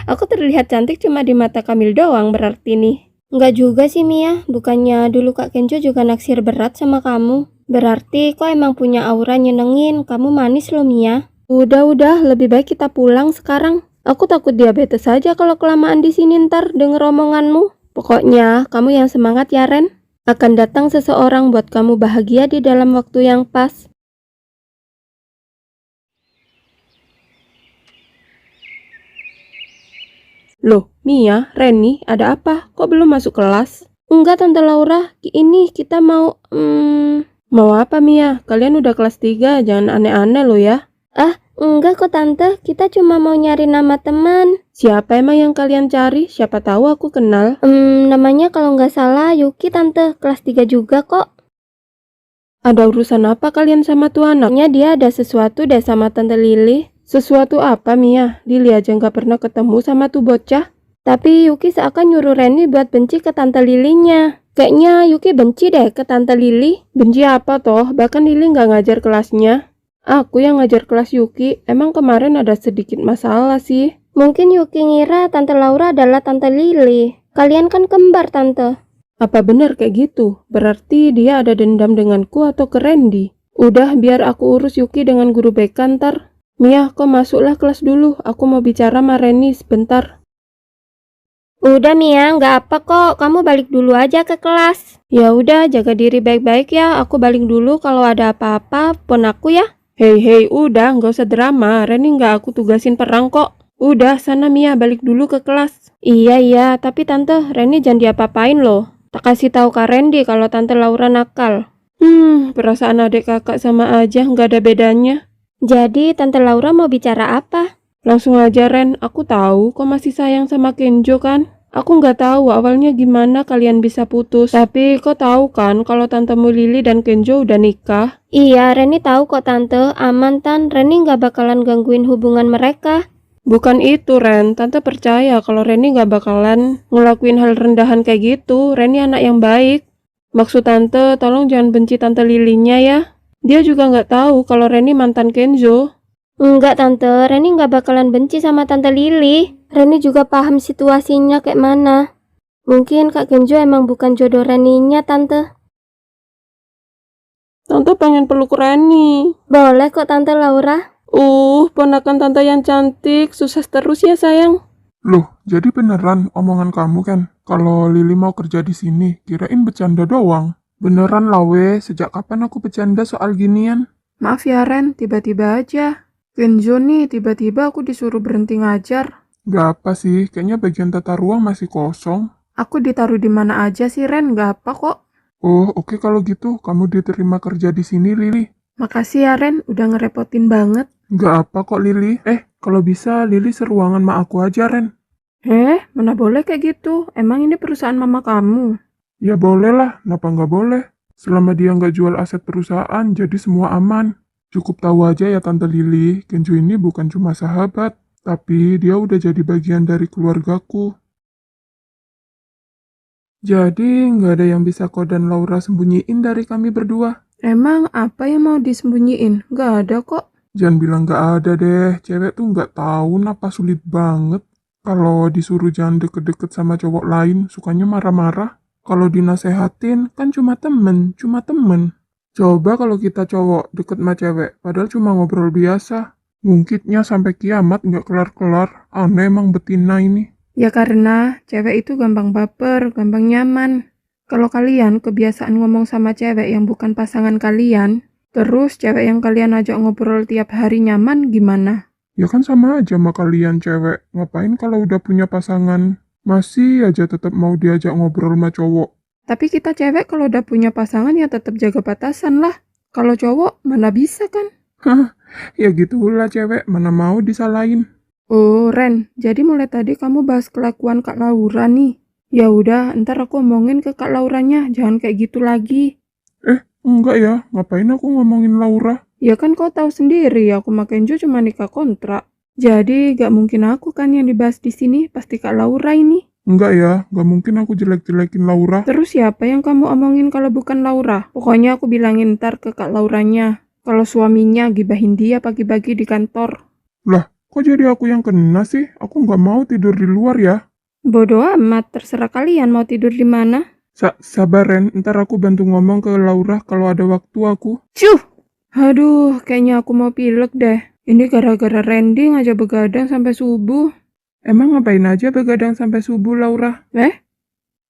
Aku terlihat cantik cuma di mata Kamil doang berarti nih. Enggak juga sih Mia, bukannya dulu Kak Kenjo juga naksir berat sama kamu. Berarti kok emang punya aura nyenengin, kamu manis loh Mia. Udah, lebih baik kita pulang sekarang. Aku takut diabetes saja kalau kelamaan di sini ntar denger omonganmu. Pokoknya kamu yang semangat ya Ren. Akan datang seseorang buat kamu bahagia di dalam waktu yang pas. Loh, Mia, Reni, ada apa? Kok belum masuk kelas? Enggak Tante Laura, ini kita mau... Mau apa Mia? Kalian udah kelas 3, jangan aneh-aneh loh ya. Enggak kok Tante, kita cuma mau nyari nama teman. Siapa emang yang kalian cari? Siapa tahu aku kenal. Namanya kalau nggak salah Yuki Tante, kelas 3 juga kok. Ada urusan apa kalian sama tuh anaknya? Dia ada sesuatu deh sama Tante Lili. Sesuatu apa Mia? Lili aja nggak pernah ketemu sama tuh bocah. Tapi Yuki seakan nyuruh Reni buat benci ke Tante Lilinya. Kayaknya Yuki benci deh ke Tante Lili. Benci apa toh? Bahkan Lili nggak ngajar kelasnya. Aku yang ngajar kelas Yuki, emang kemarin ada sedikit masalah sih. Mungkin Yuki ngira Tante Laura adalah Tante Lili. Kalian kan kembar Tante. Apa benar kayak gitu? Berarti dia ada dendam denganku atau ke Randy? Udah, biar aku urus Yuki dengan guru BK ntar. Mia, kau masuklah kelas dulu. Aku mau bicara sama Reni sebentar. Udah Mia, nggak apa kok. Kamu balik dulu aja ke kelas. Ya udah, jaga diri baik-baik ya. Aku balik dulu kalau ada apa-apa, pon aku ya. Hei, udah, nggak usah drama. Reni nggak aku tugasin perang kok. Udah, sana Mia, balik dulu ke kelas. Iya, tapi Tante, Reni jangan diapa-apain loh. Tak kasih tahu Kak Randy kalau Tante Laura nakal. Perasaan adik kakak sama aja, nggak ada bedanya. Jadi Tante Laura mau bicara apa? Langsung aja Ren, aku tahu kau masih sayang sama Kenjo kan? Aku nggak tahu awalnya gimana kalian bisa putus. Tapi kau tahu kan kalau tantemu Lili dan Kenjo udah nikah? Iya, Reni tahu kok Tante. Aman Tan, Reni nggak bakalan gangguin hubungan mereka. Bukan itu Ren, Tante percaya kalau Reni nggak bakalan ngelakuin hal rendahan kayak gitu. Reni anak yang baik. Maksud Tante, tolong jangan benci Tante Lilinya ya. Dia juga nggak tahu kalau Reni mantan Kenjo. Enggak Tante, Reni nggak bakalan benci sama Tante Lili. Reni juga paham situasinya kayak mana. Mungkin Kak Genjo emang bukan jodoh Reninya, Tante. Tante pengen peluk Reni. Boleh kok, Tante Laura. Ponakan tante yang cantik, sukses terus ya sayang. Loh, jadi beneran omongan kamu kan? Kalau Lili mau kerja di sini, kirain bercanda doang. Beneran lah weh, sejak kapan aku bercanda soal ginian? Maaf ya Ren, tiba-tiba aja. Kenzo nih, tiba-tiba aku disuruh berhenti ngajar. Gak apa sih, kayaknya bagian tata ruang masih kosong. Aku ditaruh di mana aja sih Ren, gak apa kok. Oh, oke kalau gitu, kamu diterima kerja di sini, Lili. Makasih ya Ren, udah ngerepotin banget. Gak apa kok, Lili. Kalau bisa, Lili seruangan sama aku aja, Ren. Mana boleh kayak gitu? Emang ini perusahaan mama kamu? Ya boleh lah, kenapa nggak boleh? Selama dia nggak jual aset perusahaan, jadi semua aman. Cukup tahu aja ya Tante Lili, Kenjo ini bukan cuma sahabat, tapi dia udah jadi bagian dari keluargaku. Jadi nggak ada yang bisa kau dan Laura sembunyiin dari kami berdua. Emang apa yang mau disembunyiin? Gak ada kok. Jangan bilang nggak ada deh, cewek tuh nggak tahu napa sulit banget. Kalau disuruh jangan deket-deket sama cowok lain, sukanya marah-marah. Kalau dinasehatin, kan cuma temen. Coba kalau kita cowok deket sama cewek, padahal cuma ngobrol biasa. Ngungkitnya sampai kiamat nggak kelar-kelar. Aneh emang betina ini. Ya karena cewek itu gampang baper, gampang nyaman. Kalau kalian kebiasaan ngomong sama cewek yang bukan pasangan kalian, terus cewek yang kalian ajak ngobrol tiap hari nyaman gimana? Ya kan sama aja sama kalian cewek. Ngapain kalau udah punya pasangan? Masih aja tetap mau diajak ngobrol sama cowok. Tapi kita cewek kalau udah punya pasangan ya tetap jaga batasan lah. Kalau cowok mana bisa kan? Ya gitulah cewek, mana mau disalahin. Oh Ren, jadi mulai tadi kamu bahas kelakuan Kak Laura nih. Ya udah, ntar aku omongin ke Kak Lauranya, jangan kayak gitu lagi. Enggak ya, ngapain aku ngomongin Laura? Ya kan kau tahu sendiri, aku sama Kenjo cuma nikah kontrak. Jadi gak mungkin aku kan yang dibahas di sini, pasti Kak Laura ini. Enggak ya, gak mungkin aku jelek-jelekin Laura. Terus siapa yang kamu omongin kalau bukan Laura? Pokoknya aku bilangin ntar ke Kak Lauranya. Kalau suaminya gibahin dia pagi-pagi di kantor. Lah, kok jadi aku yang kena sih? Aku nggak mau tidur di luar ya. Bodoh amat, terserah kalian mau tidur di mana. Sabar Ren, ntar aku bantu ngomong ke Laura kalau ada waktu aku. Cuh! Aduh, kayaknya aku mau pilek deh. Ini gara-gara Randy ngajak begadang sampai subuh. Emang ngapain aja begadang sampai subuh, Laura?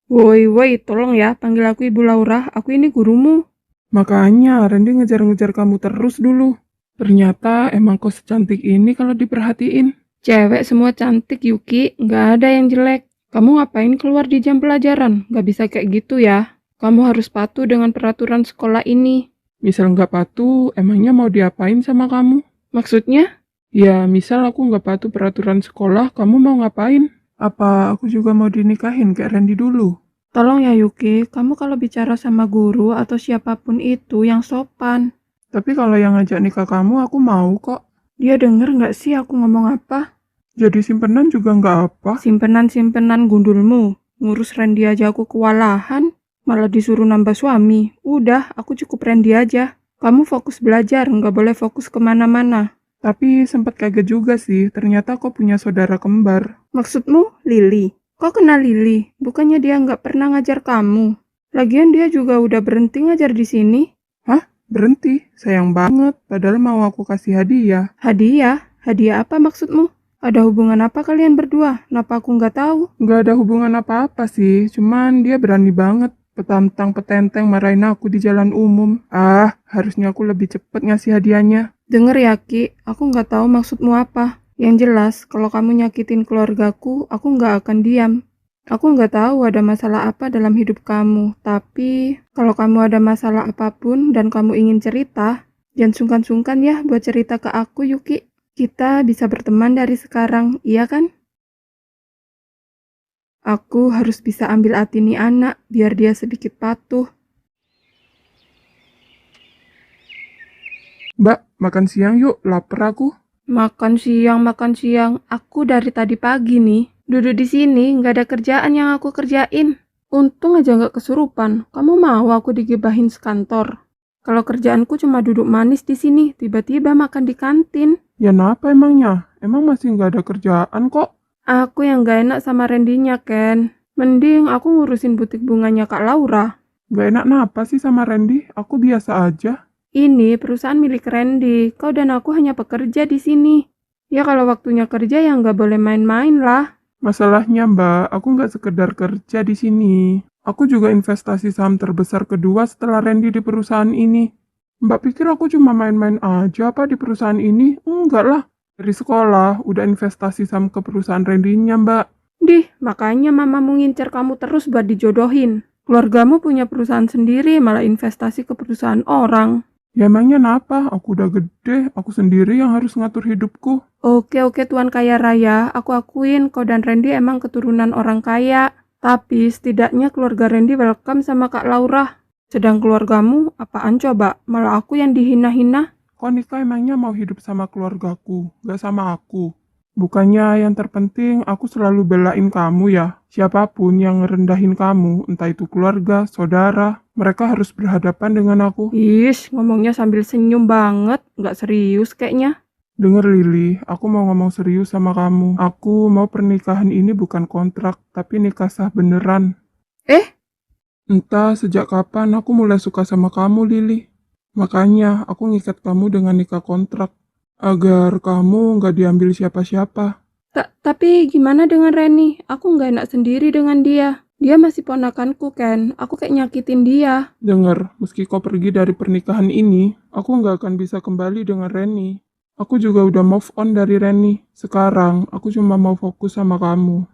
Woi, tolong ya, panggil aku Ibu Laura. Aku ini gurumu. Makanya Randy ngejar-ngejar kamu terus dulu. Ternyata emang kok secantik ini kalau diperhatiin. Cewek semua cantik, Yuki. Nggak ada yang jelek. Kamu ngapain keluar di jam pelajaran? Nggak bisa kayak gitu ya. Kamu harus patuh dengan peraturan sekolah ini. Misal nggak patuh, emangnya mau diapain sama kamu? Maksudnya? Ya, misal aku nggak patuh peraturan sekolah, kamu mau ngapain? Apa aku juga mau dinikahin kayak Randy dulu? Tolong ya Yuki, kamu kalau bicara sama guru atau siapapun itu yang sopan. Tapi kalau yang ngajak nikah kamu, aku mau kok. Dia denger nggak sih aku ngomong apa? Jadi simpenan juga nggak apa. Simpenan gundulmu. Ngurus Randy aja aku kewalahan. Malah disuruh nambah suami. Udah, aku cukup Randy aja. Kamu fokus belajar, nggak boleh fokus kemana-mana. Tapi sempat kaget juga sih, ternyata kok punya saudara kembar. Maksudmu Lily? Kok kenal Lily? Bukannya dia nggak pernah ngajar kamu? Lagian dia juga udah berhenti ngajar di sini. Berhenti, sayang banget, padahal mau aku kasih hadiah. Hadiah? Hadiah apa maksudmu? Ada hubungan apa kalian berdua? Kenapa aku nggak tahu? Nggak ada hubungan apa-apa sih, cuman dia berani banget. Petantang-petenteng marahin aku di jalan umum. Harusnya aku lebih cepet ngasih hadiahnya. Dengar ya Ki, aku nggak tahu maksudmu apa. Yang jelas, kalau kamu nyakitin keluargaku, aku nggak akan diam. Aku nggak tahu ada masalah apa dalam hidup kamu, tapi kalau kamu ada masalah apapun dan kamu ingin cerita, jangan sungkan-sungkan ya buat cerita ke aku, Yuki. Kita bisa berteman dari sekarang, iya kan? Aku harus bisa ambil hati nih anak, biar dia sedikit patuh. Mbak, makan siang yuk, lapar aku. Makan siang. Aku dari tadi pagi nih. Duduk di sini, nggak ada kerjaan yang aku kerjain. Untung aja nggak kesurupan. Kamu mau aku digibahin sekantor? Kalau kerjaanku cuma duduk manis di sini, tiba-tiba makan di kantin. Ya kenapa emangnya? Emang masih nggak ada kerjaan kok? Aku yang gak enak sama Randy-nya, Ken. Mending aku ngurusin butik bunganya Kak Laura. Gak enak kenapa sih sama Randy? Aku biasa aja. Ini perusahaan milik Randy. Kau dan aku hanya pekerja di sini. Ya kalau waktunya kerja ya nggak boleh main-main lah. Masalahnya Mbak, aku nggak sekedar kerja di sini. Aku juga investasi saham terbesar kedua setelah Randy di perusahaan ini. Mbak pikir aku cuma main-main aja apa di perusahaan ini? Enggak lah. Dari sekolah, udah investasi saham ke perusahaan Randy-nya Mbak. Dih, makanya mamamu ngincer kamu terus buat dijodohin. Keluargamu punya perusahaan sendiri, malah investasi ke perusahaan orang. Ya emangnya kenapa? Aku udah gede, aku sendiri yang harus ngatur hidupku. Oke, Tuan Kaya Raya, aku akuin kau dan Randy emang keturunan orang kaya. Tapi setidaknya keluarga Randy welcome sama Kak Laura. Sedang keluargamu, apaan coba? Malah aku yang dihina-hina. Kok nikah emangnya mau hidup sama keluargaku, gak sama aku? Bukannya yang terpenting aku selalu belain kamu ya. Siapapun yang ngerendahin kamu, entah itu keluarga, saudara, mereka harus berhadapan dengan aku. Ish, ngomongnya sambil senyum banget, nggak serius kayaknya. Dengar Lili, aku mau ngomong serius sama kamu. Aku mau pernikahan ini bukan kontrak, tapi nikah sah beneran. Eh? Entah sejak kapan aku mulai suka sama kamu, Lili. Makanya aku ngikat kamu dengan nikah kontrak. Agar kamu nggak diambil siapa-siapa. Tapi gimana dengan Reni? Aku nggak enak sendiri dengan dia. Dia masih ponakanku, Ken. Aku kayak nyakitin dia. Dengar, meski kau pergi dari pernikahan ini, aku nggak akan bisa kembali dengan Reni. Aku juga udah move on dari Reni. Sekarang, aku cuma mau fokus sama kamu.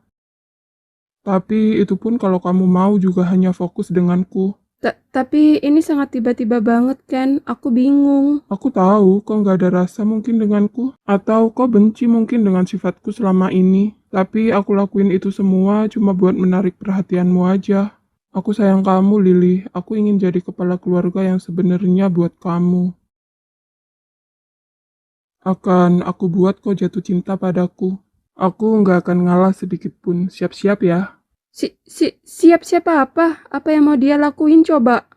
Tapi itu pun kalau kamu mau juga hanya fokus denganku. Tapi ini sangat tiba-tiba banget, Ken. Aku bingung. Aku tahu kau nggak ada rasa mungkin denganku. Atau kau benci mungkin dengan sifatku selama ini. Tapi aku lakuin itu semua cuma buat menarik perhatianmu aja. Aku sayang kamu, Lili. Aku ingin jadi kepala keluarga yang sebenarnya buat kamu. Akan aku buat kau jatuh cinta padaku. Aku nggak akan ngalah sedikit pun. Siap-siap ya. Siap-siap apa? Apa yang mau dia lakuin coba?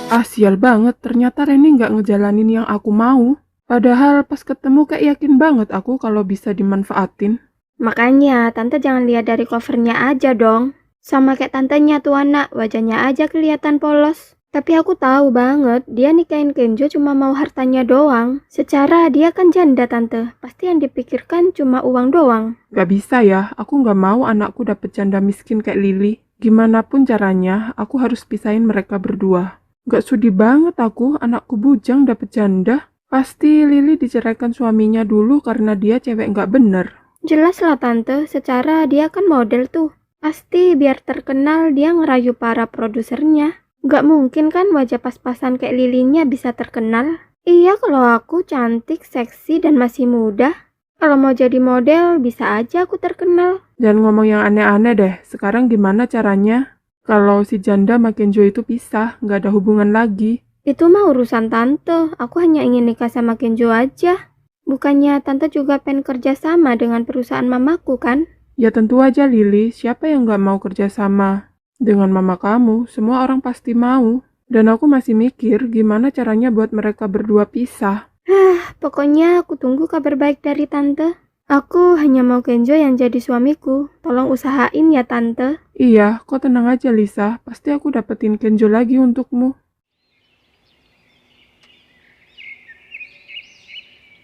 Ah, sial banget. Ternyata Reni nggak ngejalanin yang aku mau. Padahal pas ketemu kayak yakin banget aku kalau bisa dimanfaatin. Makanya, tante jangan lihat dari covernya aja dong. Sama kayak tantenya tuh anak, wajahnya aja kelihatan polos. Tapi aku tahu banget, dia nikahin Kenjo cuma mau hartanya doang. Secara dia kan janda tante, pasti yang dipikirkan cuma uang doang. Gak bisa ya, aku nggak mau anakku dapet janda miskin kayak Lili. Gimana pun caranya, aku harus pisahin mereka berdua. Gak sudi banget aku, anakku bujang dapet janda. Pasti Lili diceraikan suaminya dulu karena dia cewek nggak bener. Jelas lah tante, secara dia kan model tuh. Pasti biar terkenal dia ngerayu para produsernya. Gak mungkin kan wajah pas-pasan kayak Lilinya bisa terkenal. Iya kalau aku cantik, seksi, dan masih muda. Kalau mau jadi model bisa aja aku terkenal. Jangan ngomong yang aneh-aneh deh, sekarang gimana caranya? Kalau si janda sama Kenjo itu pisah, nggak ada hubungan lagi. Itu mah urusan tante, aku hanya ingin nikah sama Kenjo aja. Bukannya tante juga pengen kerja sama dengan perusahaan mamaku kan? Ya tentu aja Lili, siapa yang nggak mau kerja sama? Dengan mama kamu, semua orang pasti mau. Dan aku masih mikir gimana caranya buat mereka berdua pisah. Pokoknya aku tunggu kabar baik dari tante. Aku hanya mau Kenjo yang jadi suamiku. Tolong usahain ya tante. Iya, kau tenang aja Lisa, pasti aku dapetin Kenjo lagi untukmu.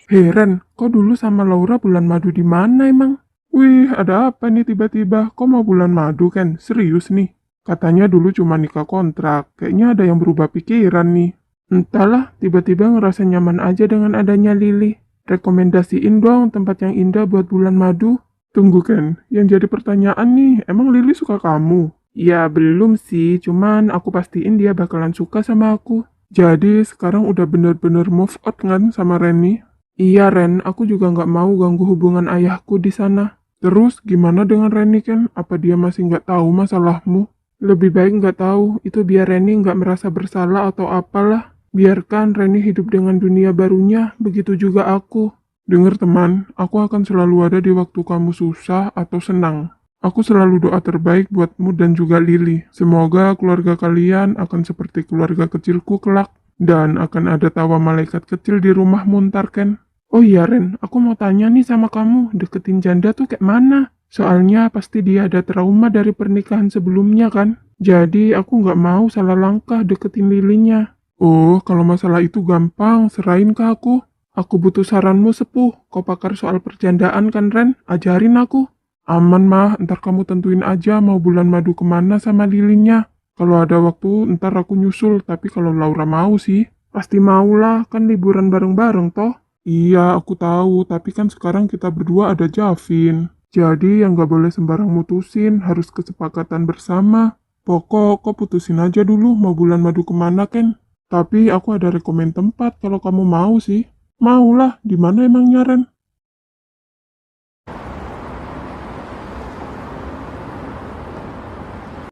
Hei Ren, kau dulu sama Laura bulan madu di mana emang? Wih, ada apa nih tiba-tiba? Kau mau bulan madu kan? Serius nih? Katanya dulu cuma nikah kontrak, kayaknya ada yang berubah pikiran nih. Entahlah, tiba-tiba ngerasa nyaman aja dengan adanya Lili. Rekomendasiin dong tempat yang indah buat bulan madu. Tunggu Ken, yang jadi pertanyaan nih, emang Lili suka kamu? Ya belum sih, cuman aku pastiin dia bakalan suka sama aku. Jadi sekarang udah bener-bener move out kan sama Reni? Iya Ren, aku juga nggak mau ganggu hubungan ayahku di sana. Terus gimana dengan Reni Ken? Apa dia masih nggak tahu masalahmu? Lebih baik nggak tahu, itu biar Reni nggak merasa bersalah atau apalah. Biarkan Reni hidup dengan dunia barunya, begitu juga aku. Dengar teman, aku akan selalu ada di waktu kamu susah atau senang. Aku selalu doa terbaik buatmu dan juga Lili. Semoga keluarga kalian akan seperti keluarga kecilku kelak. Dan akan ada tawa malaikat kecil di rumahmu ntar Ken. Oh iya Ren, aku mau tanya nih sama kamu, deketin janda tuh kayak mana? Soalnya pasti dia ada trauma dari pernikahan sebelumnya kan. Jadi aku nggak mau salah langkah deketin lilinya. Oh, kalau masalah itu gampang, serahin ke aku. Aku butuh saranmu sepuh, kau pakar soal perjandaan kan Ren? Ajarin aku. Aman mah, ntar kamu tentuin aja mau bulan madu kemana sama lilinya. Kalau ada waktu, ntar aku nyusul, tapi kalau Laura mau sih, pasti mau lah, kan liburan bareng-bareng toh. Iya, aku tahu, tapi kan sekarang kita berdua ada Javin. Jadi yang gak boleh sembarang mutusin, harus kesepakatan bersama. Pokok, kok putusin aja dulu mau bulan madu kemana, Ken? Tapi aku ada rekomen tempat kalau kamu mau sih. Maulah, di mana emangnya, Ren?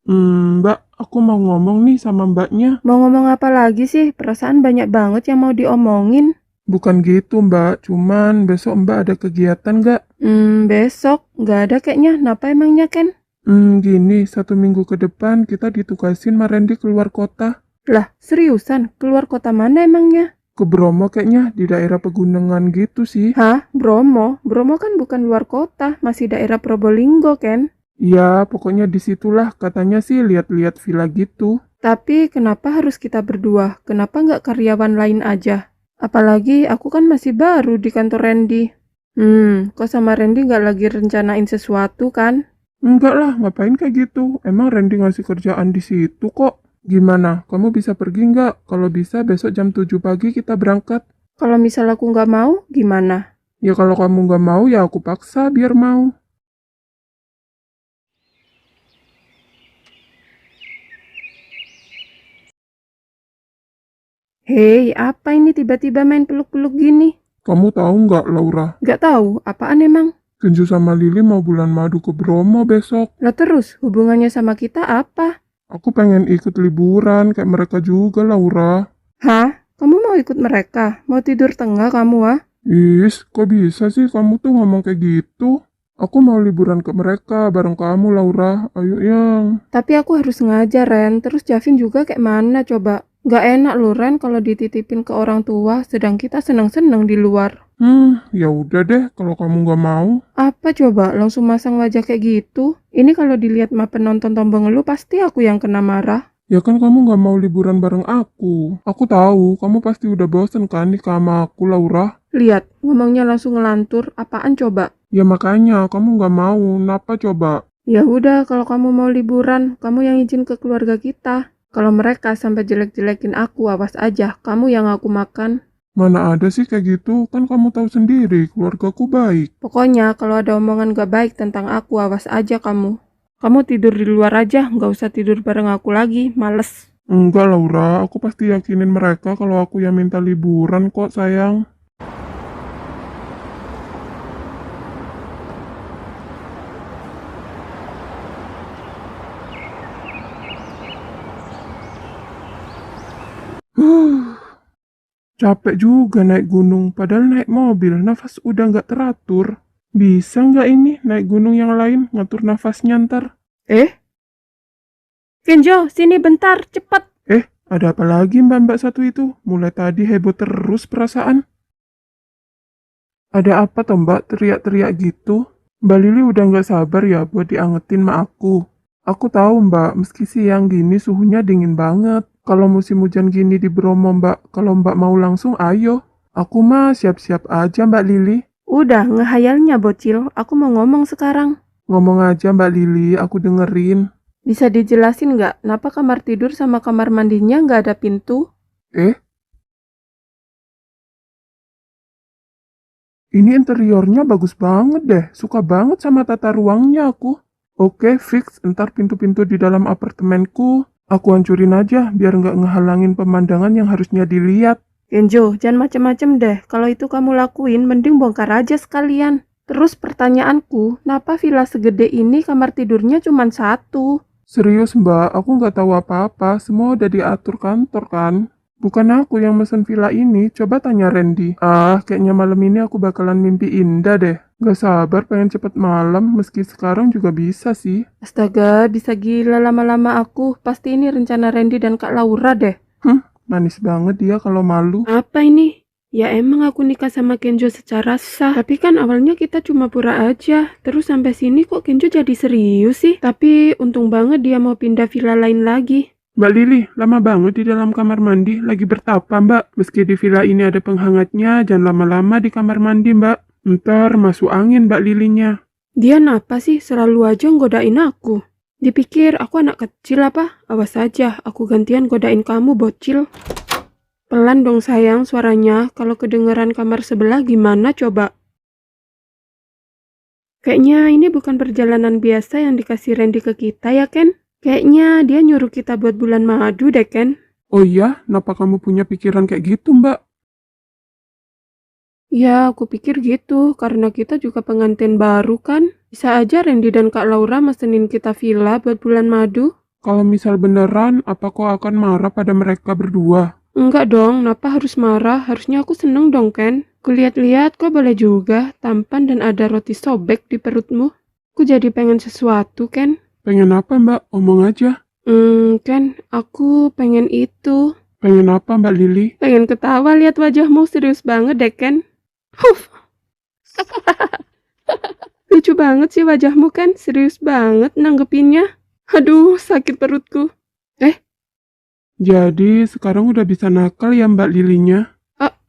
Mbak, aku mau ngomong nih sama mbaknya. Mau ngomong apa lagi sih? Perasaan banyak banget yang mau diomongin. Bukan gitu, mbak. Cuman besok mbak ada kegiatan gak? Besok nggak ada kayaknya. Kenapa emangnya, Ken? Gini, 1 minggu ke depan kita ditugasin sama Randy keluar kota. Lah, seriusan? Keluar kota mana emangnya? Ke Bromo kayaknya, di daerah pegunungan gitu sih. Hah? Bromo? Bromo kan bukan luar kota, masih daerah Probolinggo, Ken? Ya, pokoknya disitulah katanya sih lihat-lihat villa gitu. Tapi kenapa harus kita berdua? Kenapa nggak karyawan lain aja? Apalagi aku kan masih baru di kantor Randy. Kok sama Randy nggak lagi rencanain sesuatu kan? Enggak lah, ngapain kayak gitu? Emang Randy ngasih kerjaan di situ kok. Gimana? Kamu bisa pergi nggak? Kalau bisa besok jam 7 pagi kita berangkat. Kalau misal aku nggak mau, gimana? Ya kalau kamu nggak mau ya aku paksa biar mau. Hei, apa ini tiba-tiba main peluk-peluk gini? Kamu tahu nggak Laura? Nggak tahu, apaan emang? Kenju sama Lili mau bulan madu ke Bromo besok. Lah terus, hubungannya sama kita apa? Aku pengen ikut liburan kayak mereka juga Laura. Hah? Kamu mau ikut mereka? Mau tidur tengah kamu, ah? Is, kok bisa sih kamu tuh ngomong kayak gitu? Aku mau liburan ke mereka bareng kamu Laura. Ayo yang. Tapi aku harus ngajar, Ren. Terus Javin juga kayak mana coba? Nggak enak loh, Ren, kalau dititipin ke orang tua, sedang kita seneng-seneng di luar. Ya udah deh kalau kamu nggak mau. Apa coba? Langsung masang wajah kayak gitu? Ini kalau dilihat sama penonton tombong lu, pasti aku yang kena marah. Ya kan kamu nggak mau liburan bareng aku. Aku tahu kamu pasti udah bosen kan nikah sama aku Laura. Lihat, ngomongnya langsung ngelantur. Apaan coba? Ya makanya kamu nggak mau. Kenapa coba? Ya udah, kalau kamu mau liburan, kamu yang izin ke keluarga kita. Kalau mereka sampai jelek-jelekin aku, awas aja. Kamu yang aku makan. Mana ada sih kayak gitu? Kan kamu tahu sendiri keluargaku baik. Pokoknya kalau ada omongan gak baik tentang aku, awas aja kamu. Kamu tidur di luar aja, nggak usah tidur bareng aku lagi, males. Enggak Laura, aku pasti yakinin mereka kalau aku yang minta liburan kok sayang. Capek juga naik gunung, padahal naik mobil, nafas udah nggak teratur. Bisa nggak ini naik gunung yang lain, ngatur nafasnya ntar? Kenjo, sini bentar, cepet. Ada apa lagi mbak-mbak satu itu? Mulai tadi heboh terus perasaan. Ada apa toh mbak teriak-teriak gitu? Mbak Lili udah nggak sabar ya buat diangetin sama aku. Aku tahu mbak, meski siang gini suhunya dingin banget. Kalau musim hujan gini di Bromo mbak, kalau mbak mau langsung ayo. Aku mah siap-siap aja mbak Lili. Udah, ngehayalnya bocil, aku mau ngomong sekarang. Ngomong aja mbak Lili, aku dengerin. Bisa dijelasin nggak, kenapa kamar tidur sama kamar mandinya nggak ada pintu? Ini interiornya bagus banget deh, suka banget sama tata ruangnya aku. Oke, fix, ntar pintu-pintu di dalam apartemenku, aku hancurin aja biar nggak ngehalangin pemandangan yang harusnya dilihat. Kenjo, jangan macem-macem deh, kalau itu kamu lakuin, mending bongkar aja sekalian. Terus pertanyaanku, kenapa villa segede ini kamar tidurnya cuma 1? Serius mbak, aku nggak tahu apa-apa, semua udah diatur kantor kan. Bukan aku yang mesen villa ini, coba tanya Randy. Kayaknya malam ini aku bakalan mimpi indah deh. Gak sabar pengen cepet malam, meski sekarang juga bisa sih. Astaga, bisa gila lama-lama aku. Pasti ini rencana Randy dan Kak Laura deh. Manis banget dia kalau malu. Apa ini? Ya emang aku nikah sama Kenjo secara sah, tapi kan awalnya kita cuma pura aja. Terus sampai sini kok Kenjo jadi serius sih? Tapi untung banget dia mau pindah villa lain lagi. Mbak Lili, lama banget di dalam kamar mandi, lagi bertapa mbak. Meski di villa ini ada penghangatnya, jangan lama-lama di kamar mandi mbak. Ntar masuk angin mbak Lilinya. Dia napa sih selalu aja ngodain aku? Dipikir aku anak kecil apa? Awas aja, aku gantian godain kamu bocil. Pelan dong sayang suaranya, kalau kedengeran kamar sebelah gimana coba? Kayaknya ini bukan perjalanan biasa yang dikasih Randy ke kita ya Ken? Kayaknya dia nyuruh kita buat bulan madu deh Ken. Oh iya, kenapa kamu punya pikiran kayak gitu mbak? Ya, aku pikir gitu, karena kita juga pengantin baru kan. Bisa aja Randy dan Kak Laura mesenin kita villa buat bulan madu. Kalau misal beneran, apa kau akan marah pada mereka berdua? Enggak dong, kenapa harus marah? Harusnya aku seneng dong, Ken. Kulihat-lihat kok boleh juga, tampan dan ada roti sobek di perutmu. Aku jadi pengen sesuatu, Ken. Pengen apa mbak? Omong aja. Ken, aku pengen itu. Pengen apa mbak Lili? Pengen ketawa lihat wajahmu serius banget deh, Ken. Huff. Lucu banget sih wajahmu, Ken. Serius banget nanggepinnya. Aduh, sakit perutku. Jadi sekarang udah bisa nakal ya mbak Lilinya?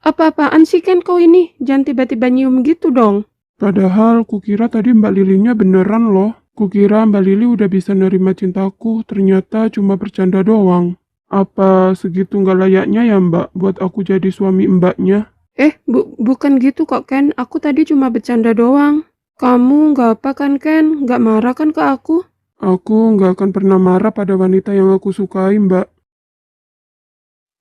Apa-apaan sih, Ken, kau ini? Jangan tiba-tiba nyium gitu dong. Padahal kukira tadi mbak Lilinya beneran loh. Kukira mbak Lili udah bisa nerima cintaku, ternyata cuma bercanda doang. Apa segitu nggak layaknya ya mbak buat aku jadi suami mbaknya? Bukan gitu kok, Ken. Aku tadi cuma bercanda doang. Kamu nggak apa kan, Ken? Nggak marah kan ke aku? Aku nggak akan pernah marah pada wanita yang aku sukai mbak.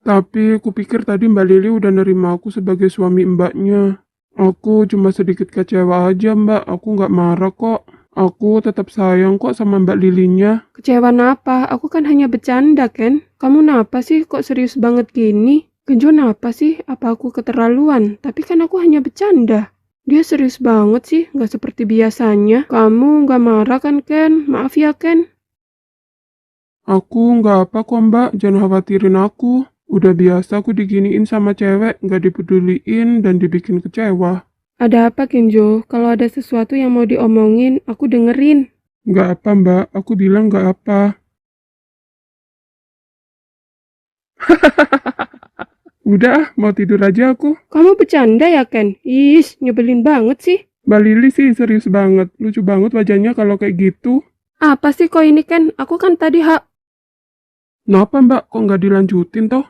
Tapi kupikir tadi mbak Lili udah nerima aku sebagai suami mbaknya. Aku cuma sedikit kecewa aja mbak, aku nggak marah kok. Aku tetap sayang kok sama mbak Lilinya. Kecewa napa? Aku kan hanya bercanda, Ken. Kamu napa sih kok serius banget gini? Kenjo napa sih? Apa aku keterlaluan? Tapi kan aku hanya bercanda. Dia serius banget sih, nggak seperti biasanya. Kamu nggak marah kan, Ken? Maaf ya, Ken. Aku nggak apa kok mbak, jangan khawatirin aku. Udah biasa aku diginiin sama cewek, nggak dipeduliin dan dibikin kecewa. Ada apa, Kenjo? Kalau ada sesuatu yang mau diomongin, aku dengerin. Nggak apa mbak, aku bilang nggak apa. Udah, mau tidur aja aku. Kamu bercanda ya, Ken? Is, nyebelin banget sih. Mbak Lili sih serius banget, lucu banget wajahnya kalau kayak gitu. Apa sih kok ini, Ken? Aku kan tadi Kenapa mbak, kok nggak dilanjutin toh?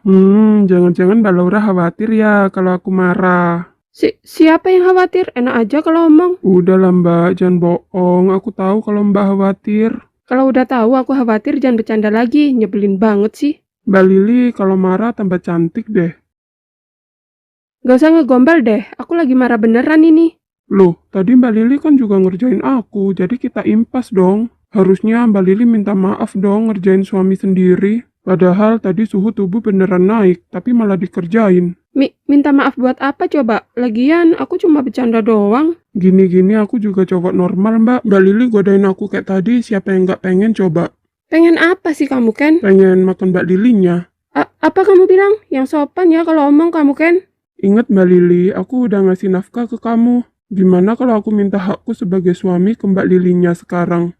Jangan-jangan mbak Laura khawatir ya kalau aku marah. Siapa yang khawatir? Enak aja kalau omong. Udahlah mbak, jangan bohong, aku tahu kalau mbak khawatir. Kalau udah tahu aku khawatir, jangan bercanda lagi. Nyebelin banget sih. Mbak Lili kalau marah tambah cantik deh. Gak usah ngegombal deh, aku lagi marah beneran ini. Loh, tadi mbak Lili kan juga ngerjain aku, jadi kita impas dong. Harusnya mbak Lili minta maaf dong ngerjain suami sendiri. Padahal tadi suhu tubuh beneran naik, tapi malah dikerjain. Minta maaf buat apa coba? Lagian aku cuma bercanda doang. Gini-gini aku juga cowok normal mbak. Mbak Lili godain aku kayak tadi, siapa yang nggak pengen coba? Pengen apa sih kamu, Ken? Pengen makan mbak Lilinya. Apa kamu bilang? Yang sopan ya kalau omong kamu, Ken. Ingat mbak Lili, aku udah ngasih nafkah ke kamu. Gimana kalau aku minta hakku sebagai suami ke mbak Lilinya sekarang?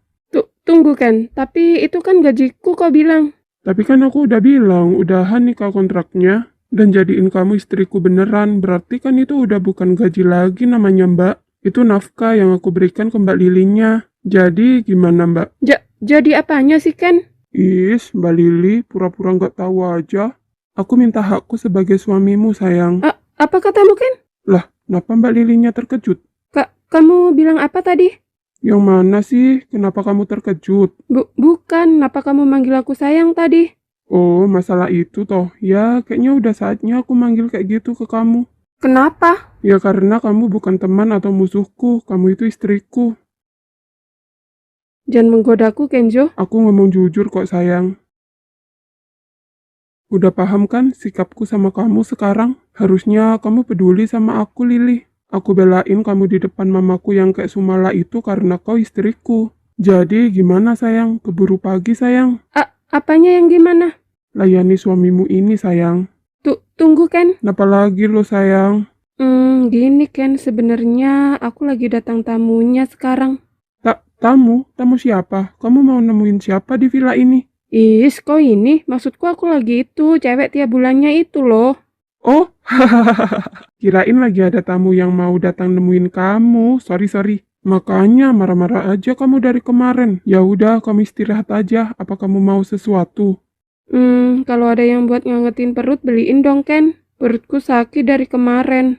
Tunggu, Ken. Tapi itu kan gajiku kau bilang. Tapi kan aku udah bilang, udahan nikah kontraknya. Dan jadiin kamu istriku beneran, berarti kan itu udah bukan gaji lagi namanya mbak. Itu nafkah yang aku berikan ke mbak Lilinya. Jadi gimana mbak? Jadi apanya sih, Ken? Mbak Lili pura-pura nggak tahu aja. Aku minta hakku sebagai suamimu sayang. Apa katamu, Ken? Lah, kenapa mbak Lilinya terkejut? Kamu bilang apa tadi? Yang mana sih? Kenapa kamu terkejut? Bukan, kenapa kamu manggil aku sayang tadi? Oh, masalah itu toh. Ya, kayaknya udah saatnya aku manggil kayak gitu ke kamu. Kenapa? Ya karena kamu bukan teman atau musuhku, kamu itu istriku. Jangan menggodaku, Kenjo. Aku ngomong jujur kok sayang. Udah paham kan sikapku sama kamu sekarang? Harusnya kamu peduli sama aku, Lili. Aku belain kamu di depan mamaku yang kayak Sumala itu karena kau istriku. Jadi gimana sayang? Keburu pagi sayang. Apanya yang gimana? Layani suamimu ini sayang. Tunggu Ken. Kenapa lagi lo sayang? Gini Ken, sebenarnya aku lagi datang tamunya sekarang. Tamu? Tamu siapa? Kamu mau nemuin siapa di villa ini? Is, kok ini? Maksudku aku lagi itu, cewek tiap bulannya itu loh. Oh, kirain lagi ada tamu yang mau datang nemuin kamu. Sorry. Makanya marah-marah aja kamu dari kemarin. Ya udah, kamu istirahat aja. Apa kamu mau sesuatu? Kalau ada yang buat ngangetin perut, beliin dong Ken. Perutku sakit dari kemarin.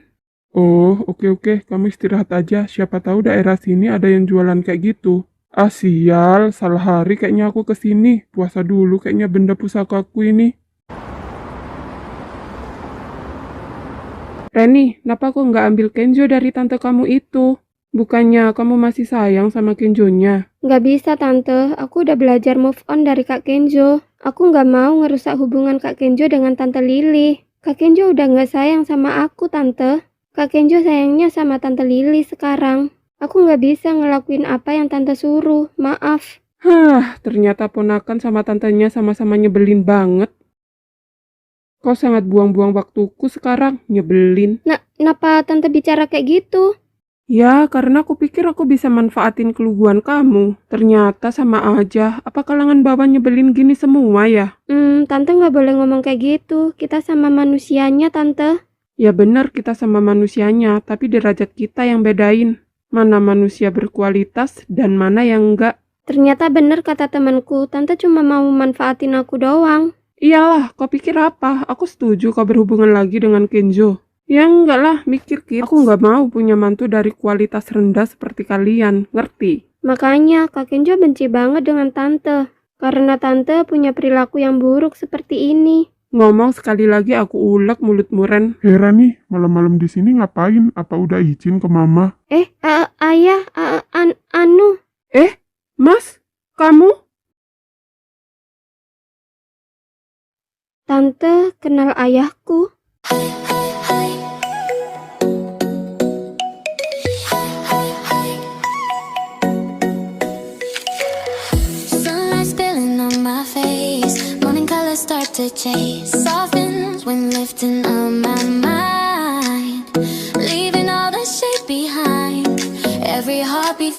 Oh, oke. Kamu istirahat aja. Siapa tahu daerah sini ada yang jualan kayak gitu. Ah, sial. Salah hari kayaknya aku kesini. Puasa dulu kayaknya benda pusakaku ini. Reni, kenapa kok nggak ambil Kenjo dari tante kamu itu? Bukannya kamu masih sayang sama Kenjonya? Nggak bisa tante, aku udah belajar move on dari Kak Kenjo. Aku nggak mau ngerusak hubungan Kak Kenjo dengan Tante Lili. Kak Kenjo udah nggak sayang sama aku tante. Kak Kenjo sayangnya sama Tante Lili sekarang. Aku nggak bisa ngelakuin apa yang tante suruh, maaf. Ternyata ponakan sama tantenya sama-sama nyebelin banget. Kau sangat buang-buang waktuku sekarang, nyebelin. Kenapa tante bicara kayak gitu? Ya, karena aku pikir aku bisa manfaatin keluguan kamu. Ternyata sama aja, apa kalangan bawah nyebelin gini semua ya? Tante nggak boleh ngomong kayak gitu. Kita sama manusianya, tante. Ya benar kita sama manusianya, tapi derajat kita yang bedain. Mana manusia berkualitas dan mana yang enggak. Ternyata bener kata temanku, tante cuma mau manfaatin aku doang. Iyalah, kau pikir apa? Aku setuju kau berhubungan lagi dengan Kenjo. Ya enggak lah, mikir kids. Aku nggak mau punya mantu dari kualitas rendah seperti kalian, ngerti? Makanya Kak Kenjo benci banget dengan tante. Karena tante punya perilaku yang buruk seperti ini. Ngomong sekali lagi aku ulek mulutmu Ren. Heran nih, malam-malam di sini ngapain? Apa udah izin ke mama? Ayah, anu. Mas, kamu? Tante kenal ayahku. Sunlight spilling on my face, morning colors start to chase, softens when lifting on my mind.